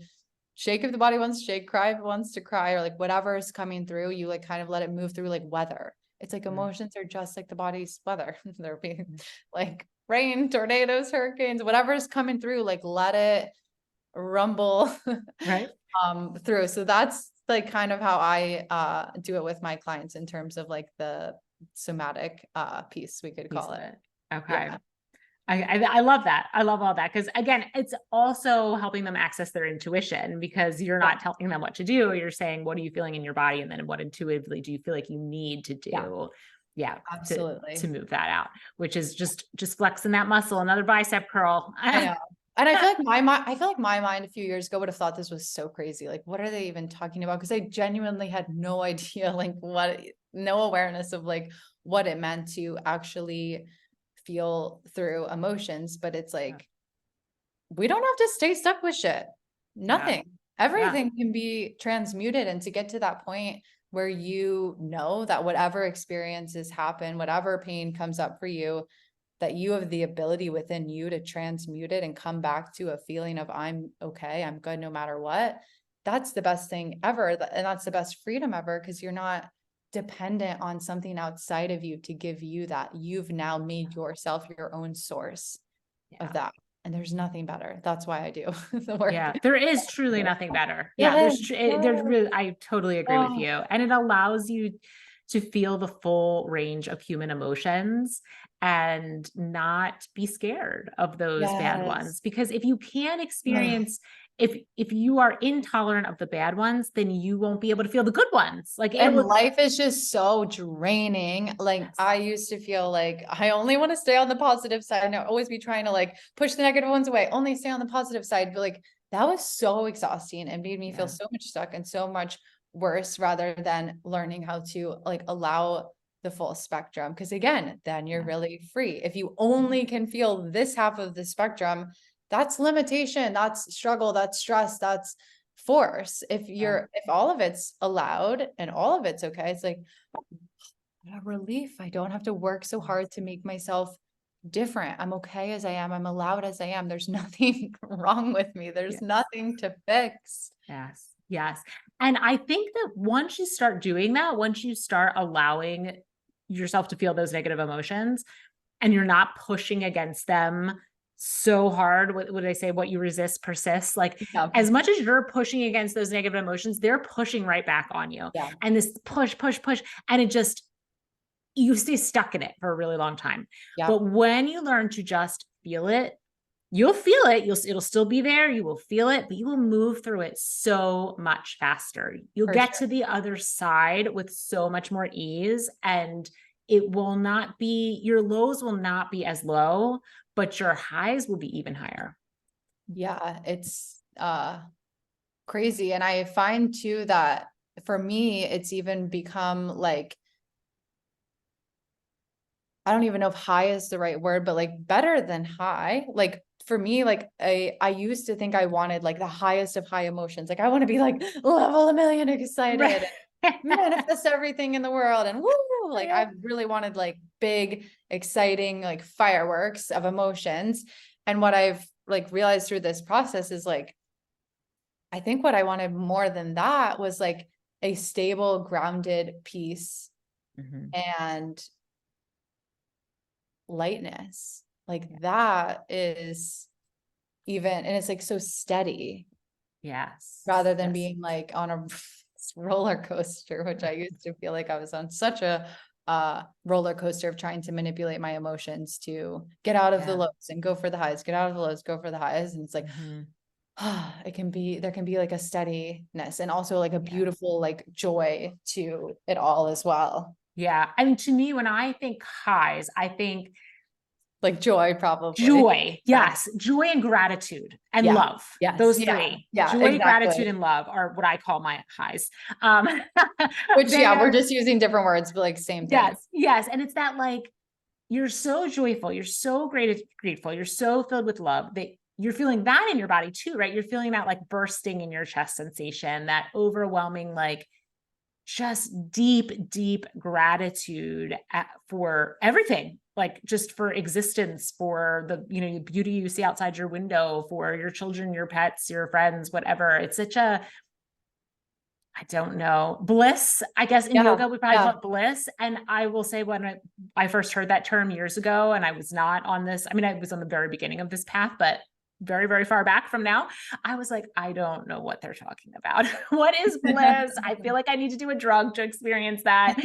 S2: Shake if the body wants to shake, cry if it wants to cry, or like whatever is coming through, you like kind of let it move through like weather. It's like emotions are just like the body's weather. There'll be like rain, tornadoes, hurricanes, whatever is coming through, like let it rumble
S1: Right.
S2: through. So that's like kind of how I do it with my clients in terms of like the somatic piece, we could
S1: Piece
S2: call
S1: of
S2: it.
S1: it. Okay.
S2: Yeah.
S1: I love that. I love all that. Cause again, it's also helping them access their intuition, because you're
S2: Yeah.
S1: not telling them what to do. You're saying, what are you feeling in your body? And then what intuitively do you feel like you need to
S2: Yeah.
S1: do? Yeah. To
S2: Absolutely.
S1: move that out, which is just flexing that muscle, another bicep curl.
S2: I know. And I feel like my mind a few years ago would have thought this was so crazy. Like, what are they even talking about? Because I genuinely had no idea, like no awareness of like what it meant to actually feel through emotions. But it's like, we don't have to stay stuck with shit. Nothing. Everything can be transmuted. And to get to that point where you know that whatever experiences happen, whatever pain comes up for you, that you have the ability within you to transmute it and come back to a feeling of I'm okay, I'm good no matter what. That's the best thing ever. And that's the best freedom ever, because you're not dependent on something outside of you to give you that. You've now made yourself your own source of that. And there's nothing better. That's why I do the work.
S1: Yeah, there is truly nothing better. Yeah,
S2: Yes,
S1: there's really, I totally agree with
S2: oh,
S1: you. And it allows you to feel the full range of human emotions and not be scared of those bad
S2: yes.
S1: ones. Because if you can't
S2: Ugh.
S1: experience, if you are intolerant of the bad ones, then you won't be able to feel the good ones. Like it
S2: And
S1: will.
S2: life is just so draining. Like
S1: Yes.
S2: I used to feel like I only want to stay on the positive side and I'll always be trying to like push the negative ones away, only stay on the positive side. But like that was so exhausting and made me feel
S1: Yeah.
S2: so much stuck and so much worse, rather than learning how to like allow the full spectrum. Because again, then you're
S1: Yeah.
S2: really free. If you only can feel this half of the spectrum, that's limitation, that's struggle, that's stress, that's force. If all of it's allowed and all of it's okay, it's like a relief. I don't have to work so hard to make myself different. I'm okay as I am. I'm allowed as I am. There's nothing wrong with me. There's
S1: Yeah.
S2: nothing to fix.
S1: Yes. Yes. And I think that once you start doing that, once you start allowing yourself to feel those negative emotions and you're not pushing against them so hard, what would I say? What you resist persists. Like
S2: Yeah.
S1: as much as you're pushing against those negative emotions, they're pushing right back on you.
S2: Yeah.
S1: And this push, push, push. And it just, you stay stuck in it for a really long time.
S2: Yeah.
S1: But when you learn to just feel it, you'll feel it. It'll still be there. You will feel it, but you will move through it so much faster. You'll
S2: For
S1: get
S2: sure.
S1: to the other side with so much more ease, and it will not be, your lows will not be as low, but your highs will be even higher.
S2: Yeah. It's crazy. And I find too that for me, it's even become like, I don't even know if high is the right word, but like better than high. Like for me, like I used to think I wanted like the highest of high emotions. Like I want to be like level a million excited and manifest everything in the world and woo. Like I really wanted like big, exciting, like fireworks of emotions. And what I've like realized through this process is like, I think what I wanted more than that was like a stable, grounded peace and lightness. Like that is even, and it's like so steady
S1: Yes.
S2: rather than
S1: Yes.
S2: being like on a roller coaster, which I used to feel like I was on such a roller coaster of trying to manipulate my emotions to get out of the lows and go for the highs, get out of the lows, go for the highs. And it's like, it can be, there can be like a steadiness and also like a beautiful like joy to it all as well.
S1: Yeah. I mean, to me, when I think highs, I think
S2: Like joy, probably.
S1: joy. Yes. Joy and gratitude and
S2: Yeah.
S1: love.
S2: Yes.
S1: Those
S2: Yeah.
S1: three.
S2: Yeah.
S1: Joy,
S2: Exactly.
S1: gratitude, and love are what I call my highs.
S2: Which,
S1: They
S2: yeah, we're
S1: are,
S2: just using different words, but like same thing.
S1: yes. Yes. And it's that like, you're so joyful. You're so grateful. You're so filled with love that you're feeling that in your body too, right? You're feeling that like bursting in your chest sensation, that overwhelming, like just deep, deep gratitude for everything, like just for existence, for the, you know, beauty you see outside your window, for your children, your pets, your friends, whatever. It's such a, I don't know, bliss. I guess in yoga, we probably call it bliss. And I will say, when I first heard that term years ago, and I was not on this, I mean, I was on the very beginning of this path, but very, very far back from now, I was like, I don't know what they're talking about. What is bliss? I feel like I need to do a drug to experience that.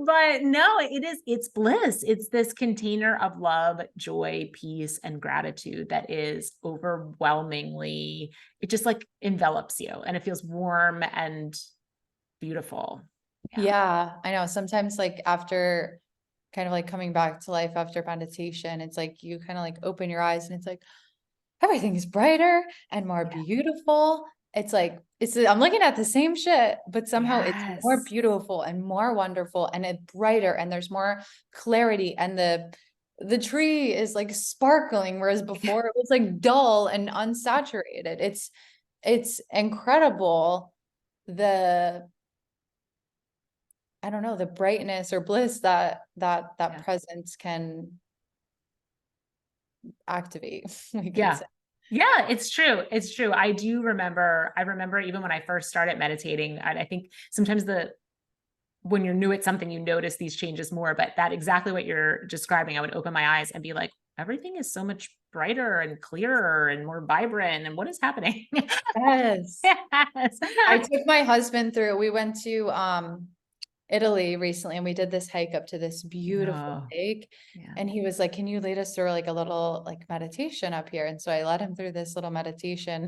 S1: But no, it's bliss. It's this container of love, joy, peace, and gratitude that is overwhelmingly, it just like envelops you, and it feels warm and beautiful.
S2: Yeah, I know. Sometimes like after kind of like coming back to life after meditation, it's like you kind of like open your eyes and it's like everything is brighter and more beautiful. It's like I'm looking at the same shit, but somehow it's more beautiful and more wonderful and it's brighter and there's more clarity, and the tree is like sparkling, whereas before it was like dull and unsaturated. It's incredible, I don't know, the brightness or bliss that presence can activate. We could say.
S1: Yeah, it's true. It's true. I remember even when I first started meditating, I think sometimes when you're new at something, you notice these changes more, but that exactly what you're describing, I would open my eyes and be like, everything is so much brighter and clearer and more vibrant. And what is happening?
S2: Yes. I took my husband through, we went to, Italy recently, and we did this hike up to this beautiful lake, and he was like, can you lead us through like a little like meditation up here? And so I led him through this little meditation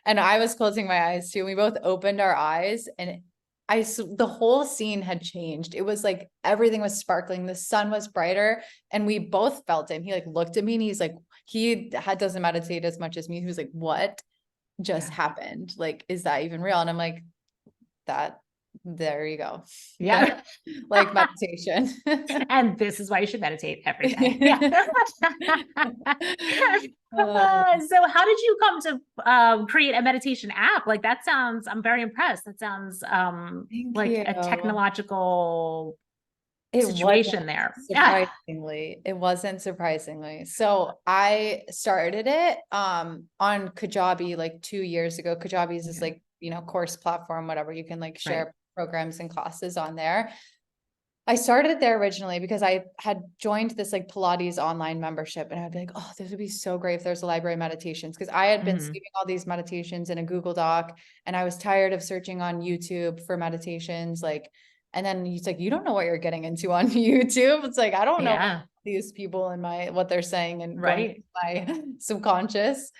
S2: and I was closing my eyes too. We both opened our eyes and the whole scene had changed. It was like everything was sparkling, the sun was brighter, and we both felt it. And he like looked at me and he's like, doesn't meditate as much as me. He was like, what just happened? Like, is that even real? And I'm like, there you go.
S1: Yeah.
S2: Like meditation.
S1: And this is why you should meditate every day. Yeah. So how did you come to create a meditation app? Like that sounds, I'm very impressed. That sounds like a technological situation there.
S2: Surprisingly, it wasn't surprisingly. So I started it on Kajabi like 2 years ago. Kajabi is this like, you know, course platform, whatever, you can like share programs and classes on there. I started there originally because I had joined this like Pilates online membership, and I'd be like, oh, this would be so great if there's a library of meditations. Cause I had been saving all these meditations in a Google Doc, and I was tired of searching on YouTube for meditations. Like, and then it's like, you don't know what you're getting into on YouTube. It's like, I don't know these people and what they're saying and going my subconscious.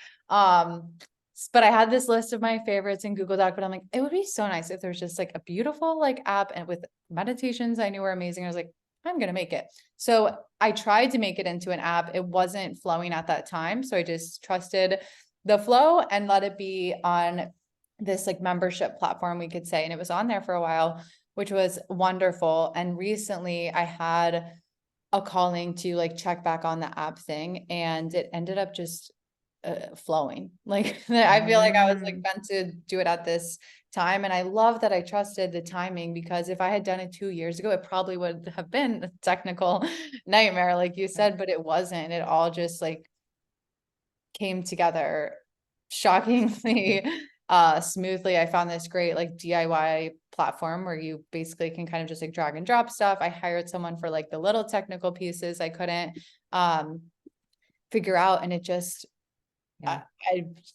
S2: But I had this list of my favorites in Google Doc, but I'm like, it would be so nice if there's just like a beautiful like app and with meditations I knew were amazing. I was like, I'm going to make it. So I tried to make it into an app. It wasn't flowing at that time. So I just trusted the flow and let it be on this like membership platform, we could say. And it was on there for a while, which was wonderful. And recently I had a calling to like check back on the app thing, and it ended up just flowing. Like I feel like I was like meant to do it at this time. And I love that I trusted the timing, because if I had done it 2 years ago, it probably would have been a technical nightmare, like you said, but it wasn't. It all just like came together shockingly smoothly. I found this great like DIY platform where you basically can kind of just like drag and drop stuff. I hired someone for like the little technical pieces I couldn't figure out, and it just I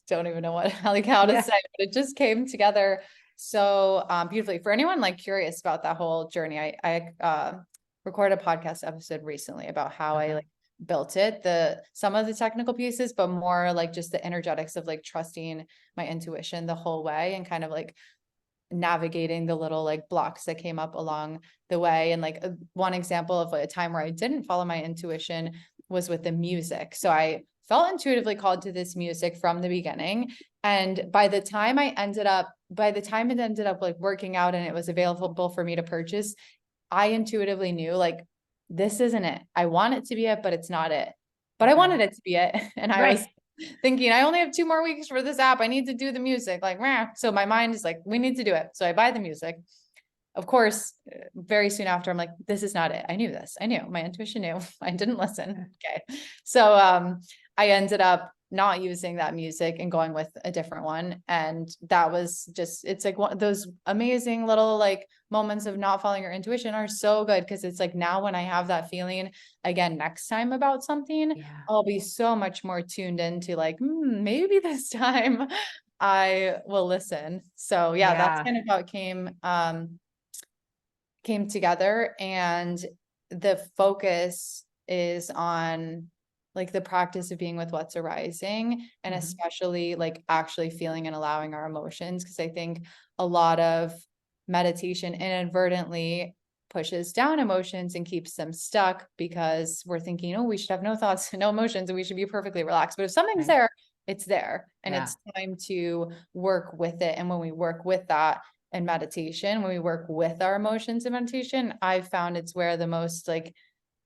S2: don't even know how to say, but it just came together so beautifully. For anyone like curious about that whole journey, I recorded a podcast episode recently about how I like built it, some of the technical pieces, but more like just the energetics of like trusting my intuition the whole way, and kind of like navigating the little like blocks that came up along the way. And like one example of a time where I didn't follow my intuition was with the music. So I felt intuitively called to this music from the beginning. And by the time it ended up like working out and it was available for me to purchase, I intuitively knew like, this isn't it. I want it to be it, but it's not it. but I
S1: Okay.
S2: wanted it to be it. And I was
S1: Right.
S2: thinking, I only have 2 more weeks for this app. I need to do the music. Like, meh. So my mind is like, we need to do it. So I buy the music. Of course, very soon after, I'm like, this is not it. I knew this. I knew, my intuition knew. I didn't listen. Okay. So I ended up not using that music and going with a different one. And that was just, it's like one of those amazing little like moments of not following your intuition are so good. Cause it's like now when I have that feeling again next time about something,
S1: Yeah.
S2: I'll be so much more tuned into like, maybe this time I will listen. So yeah, that's
S1: Yeah.
S2: kind of how it came together. And the focus is on like the practice of being with what's arising, and
S1: Mhm.
S2: especially like actually feeling and allowing our emotions. Cause I think a lot of meditation inadvertently pushes down emotions and keeps them stuck because we're thinking, oh, we should have no thoughts, no emotions, and we should be perfectly relaxed. But if something's
S1: Right.
S2: there, it's there, and
S1: Yeah.
S2: it's time to work with it. And when we work with that, and meditation, when we work with our emotions in meditation, I've found it's where the most like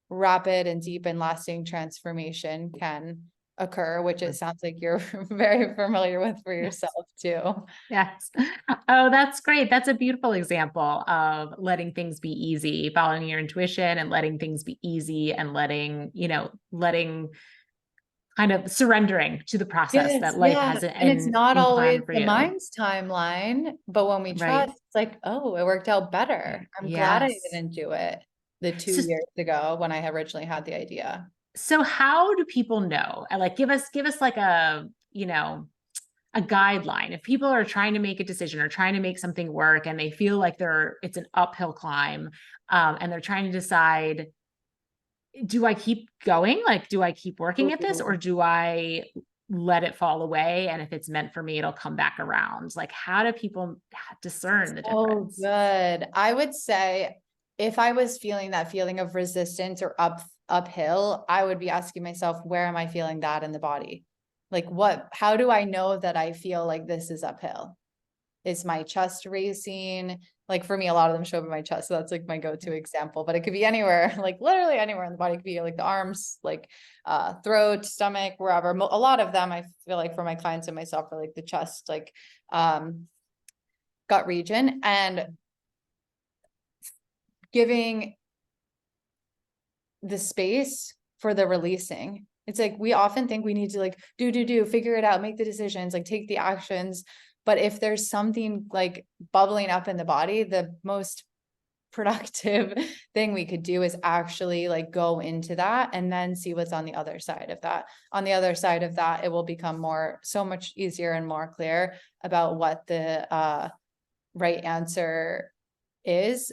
S2: rapid and deep and lasting transformation can occur, which it sounds like you're very familiar with for
S1: Yes.
S2: yourself too.
S1: Yes. Oh, that's great. That's a beautiful example of letting things be easy, following your intuition and letting things be easy and letting kind of surrendering to the process
S2: Yes,
S1: that life
S2: yeah.
S1: has
S2: And it's not
S1: in
S2: always
S1: plan for
S2: the
S1: you.
S2: mind's timeline, but when we trust,
S1: Right.
S2: it's like, oh, it worked out better. I'm glad I
S1: Yes.
S2: didn't do it the two
S1: So,
S2: years ago when I originally had the idea.
S1: so how do people know? And like, give us like a guideline. If people are trying to make a decision or trying to make something work and they feel like it's an uphill climb, and they're trying to decide, do I keep going? Like, do I keep working at this, or
S2: Ooh.
S1: do I let it fall away? And if it's meant for me, it'll come back around. Like, how do people discern the
S2: Oh,
S1: difference?
S2: good. I would say if I was feeling that feeling of resistance or uphill, I would be asking myself, where am I feeling that in the body? Like how do I know that I feel like this is uphill? Is my chest racing? Like for me, a lot of them show up in my chest. So that's like my go-to example, but it could be anywhere, like literally anywhere in the body. It could be like the arms, like throat, stomach, wherever. A lot of them, I feel like for my clients and myself are like the chest, like gut region, and giving the space for the releasing. It's like we often think we need to like do, figure it out, make the decisions, like take the actions. But if there's something like bubbling up in the body, the most productive thing we could do is actually like go into that and then see what's on the other side of that. On the other side of that, it will become so much easier and more clear about what the right answer is.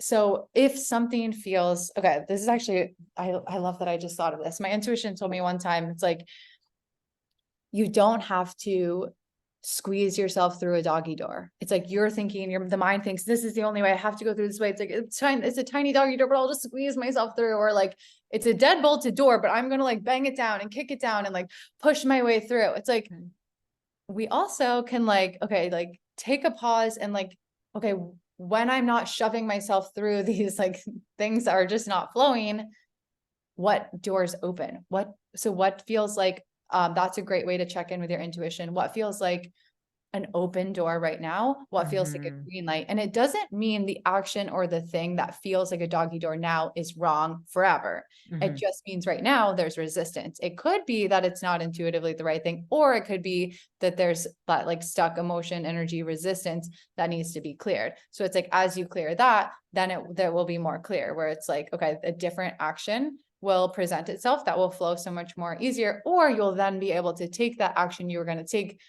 S2: So if something feels okay, this is actually, I love that I just thought of this. My intuition told me one time, it's like, you don't have to squeeze yourself through a doggy door. It's like you're thinking, the mind thinks this is the only way, I have to go through this way. It's like it's a tiny doggy door, but I'll just squeeze myself through. Or like it's a dead bolted door, but I'm gonna like bang it down and kick it down and like push my way through. It's like we also can like, okay, like take a pause and like, okay, when I'm not shoving myself through these like things that are just not flowing, what doors open? What feels like, that's a great way to check in with your intuition. What feels like an open door right now? What feels like a
S1: Mhm.
S2: green light? And it doesn't mean the action or the thing that feels like a doggy door now is wrong forever. It
S1: Mhm.
S2: just means right now there's resistance. It could be that it's not intuitively the right thing, or it could be that there's that like stuck emotion, energy, resistance that needs to be cleared. So it's like, as you clear that, then that will be more clear, where it's like, okay, a different action will present itself that will flow so much more easier, or you'll then be able to take that action you were going to take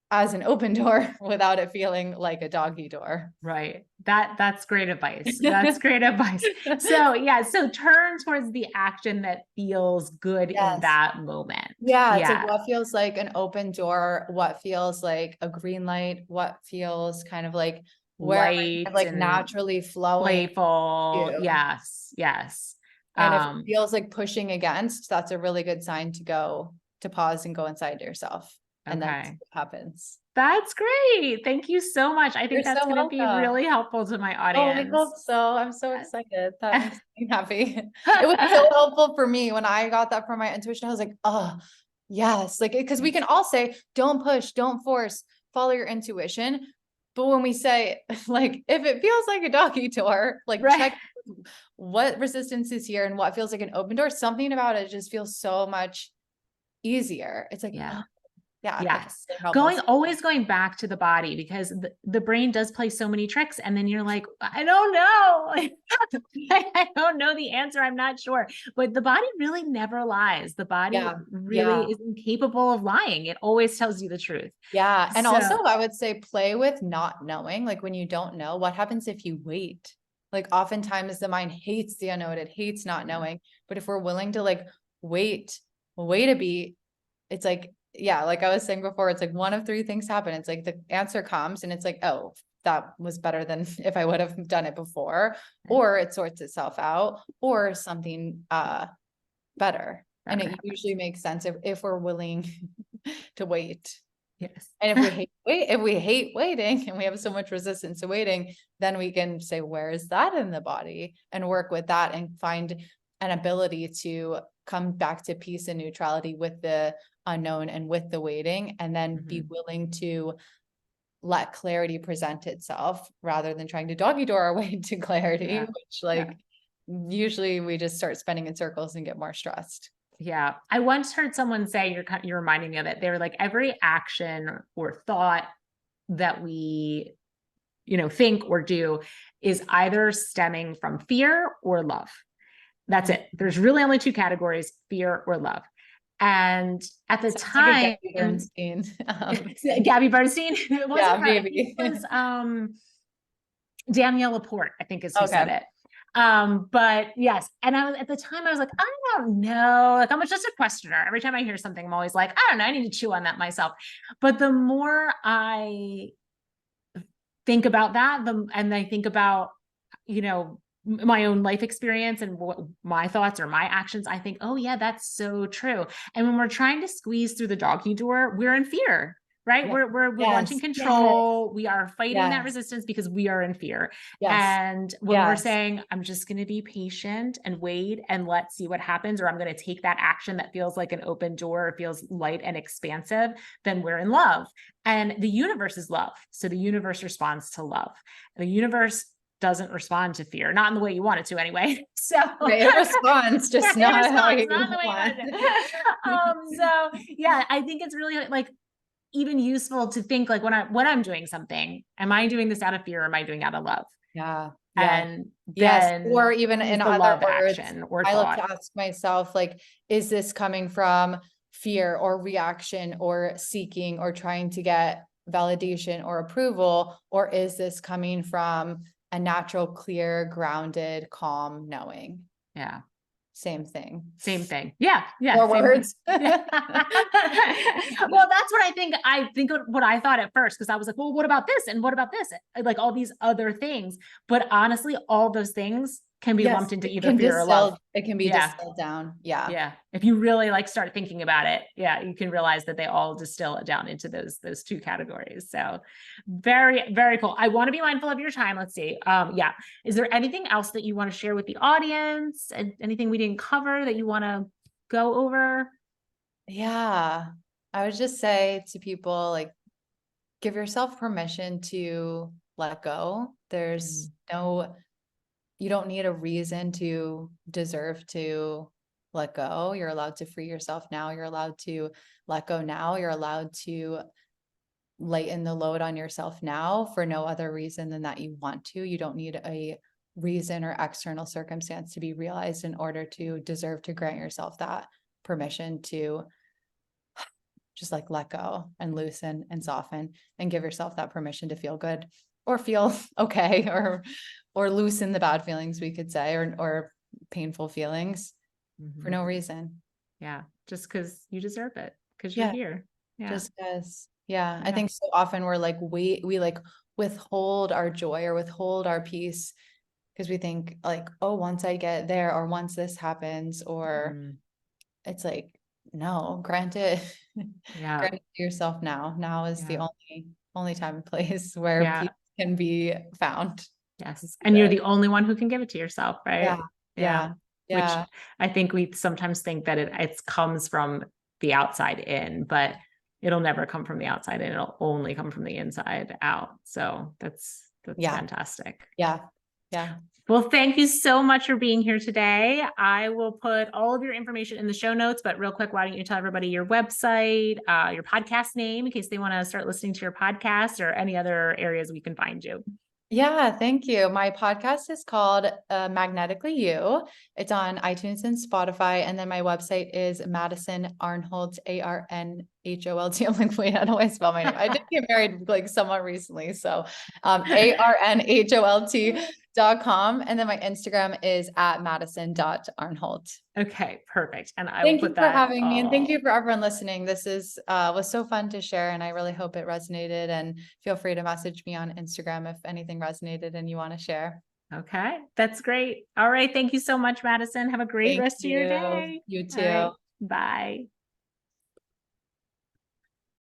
S2: as an open door without it feeling like a doggy door.
S1: Right. That's great advice. That's great advice. So yeah, so turn towards the action that feels good in
S2: Yes.
S1: that moment.
S2: Yeah, it's like
S1: Yeah.
S2: what feels like an open door, what feels like a green light, what feels kind of like where am I kind of
S1: Light
S2: like
S1: and
S2: naturally flowing
S1: playful.
S2: to.
S1: Yes. Yes.
S2: And if it
S1: Um,
S2: feels like pushing against, that's a really good sign to pause and go inside yourself and then see
S1: okay.
S2: what happens.
S1: That's great. Thank you so much. I
S2: You're
S1: think that's
S2: so
S1: going to be
S2: welcome.
S1: really helpful to my
S2: Oh, I
S1: audience.
S2: hope so. I'm so excited. That makes me happy. It was so helpful for me when I got that from my intuition. I was like, oh, yes. Like, because we can all say, don't push, don't force, follow your intuition. But when we say, like, if it feels like a doggy door, like
S1: Right.
S2: check what resistance is here and what feels like an open door, something about it just feels so much easier. It's like,
S1: Yeah.
S2: oh, yeah,
S1: Yes.
S2: it helped us.
S1: Always going back to the body, because the brain does play so many tricks. And then you're like, I don't know. I don't know the answer. I'm not sure. But the body really never lies. The body
S2: Yeah.
S1: really is incapable of lying. It always tells you the truth.
S2: Yeah. And also
S1: So,
S2: I would say play with not knowing, like when you don't know, what happens if you wait? Like oftentimes the mind hates the unknown, it hates not knowing. But if we're willing to like wait a beat, it's like, yeah, like I was saying before, it's like one of three things happen. It's like the answer comes and it's like, oh, that was better than if I would have done it before, or it sorts itself out, or something better. And it usually makes sense if we're willing to wait.
S1: yes.
S2: And if we hate waiting and we have so much resistance to waiting, then we can say, where is that in the body, and work with that and find an ability to come back to peace and neutrality with the unknown and with the waiting, and then be willing to let clarity present itself rather than trying to doggy door our way to clarity, which usually we just start spinning in circles and get more stressed.
S1: Yeah. I once heard someone say, you're reminding me of it. They were like, every action or thought that we, think or do is either stemming from fear or love. That's it. There's really only two categories, fear or love. And at the
S2: Sounds like a
S1: time,
S2: Gabby Bernstein.
S1: Gabby Bernstein, it wasn't
S2: Yeah,
S1: her.
S2: maybe.
S1: It was Danielle Laporte, I think is who said
S2: Okay.
S1: it. But yes, and I was at the time, I was like, I don't know. Like, I'm just a questioner. Every time I hear something, I'm always like, I don't know, I need to chew on that myself. But the more I think about that, and I think about, my own life experience and what my thoughts or my actions, I think, oh yeah, that's so true. And when we're trying to squeeze through the doggy door, we're in fear, right?
S2: Yeah.
S1: We're wanting
S2: Yes.
S1: control. We are fighting that
S2: Yes.
S1: resistance because we are in fear.
S2: Yes.
S1: And when we're
S2: Yes.
S1: saying, I'm just going to be patient and wait and let's see what happens, or I'm going to take that action that feels like an open door, feels light and expansive, then we're in love. And the universe is love. So the universe responds to love. The universe doesn't respond to fear, not in the way you want it to anyway. So
S2: Right, it responds, just not how you
S1: not the way you want it to. So yeah, I think it's really like even useful to think like when I'm doing something, am I doing this out of fear or am I doing it out of love?
S2: Yeah. Yeah.
S1: And
S2: Yes.
S1: then
S2: Or even in
S1: the
S2: other
S1: love
S2: words,
S1: action or
S2: I love
S1: thought.
S2: to ask myself, like, is this coming from fear or reaction or seeking or trying to get validation or approval? Or is this coming from a natural, clear, grounded, calm knowing?
S1: Yeah.
S2: Same thing.
S1: Same thing. Yeah. Yeah.
S2: More
S1: Same
S2: words.
S1: Yeah. Well, that's what I think what I thought at first, because I was like, well, what about this? And what about this? Like all these other things. But honestly, all those things can be lumped into either fear or love.
S2: It can be
S1: Yeah.
S2: distilled down. Yeah.
S1: Yeah. If you really like start thinking about it, yeah, you can realize that they all distill it down into those two categories. So very, very cool. I want to be mindful of your time. Let's see. Yeah. Is there anything else that you want to share with the audience? And anything we didn't cover that you want to go over?
S2: Yeah. I would just say to people, like, give yourself permission to let go. There's you don't need a reason to deserve to let go. You're allowed to free yourself now. You're allowed to let go now. You're allowed to lighten the load on yourself now for no other reason than that you want to. You don't need a reason or external circumstance to be realized in order to deserve to grant yourself that permission to just like let go and loosen and soften and give yourself that permission to feel good or feel okay or loosen the bad feelings, we could say, or painful feelings for no reason.
S1: Yeah. Just because you deserve it, because you're here. Yeah.
S2: Just because. Yeah. I think so often we're like, we like withhold our joy or withhold our peace because we think like, oh, once I get there or once this happens, or it's like, no, grant it.
S1: Yeah.
S2: Grant it to yourself now. Now is the
S1: Yeah.
S2: only time and place where
S1: Yeah.
S2: peace can be found.
S1: Yes. And you're the only one who can give it to yourself, right?
S2: Yeah.
S1: Yeah.
S2: Yeah.
S1: Which
S2: Yeah.
S1: I think we sometimes think that it comes from the outside in, but it'll never come from the outside in. It'll only come from the inside out. So that's
S2: Yeah.
S1: fantastic.
S2: Yeah. Yeah.
S1: Well, thank you so much for being here today. I will put all of your information in the show notes, but real quick, why don't you tell everybody your website, your podcast name, in case they want to start listening to your podcast, or any other areas we can find you.
S2: Yeah, thank you. My podcast is called Magnetically You. It's on iTunes and Spotify. And then my website is Madison Arnholt, Arnholt. I'm like, wait, how do I spell my name? I did get married like somewhat recently. So ARNHOLT.com. And then my Instagram is at Madison.Arnholt.
S1: Okay, perfect. And I will
S2: Thank you
S1: put
S2: for
S1: that
S2: having me, and thank
S1: all.
S2: you for everyone listening. This is was so fun to share, and I really hope it resonated. And feel free to message me on Instagram if anything resonated and you want to share.
S1: Okay, that's great. All right. Thank you so much, Madison. Have a great
S2: Thank
S1: rest of your
S2: you.
S1: day.
S2: You
S1: All right.
S2: too.
S1: Bye.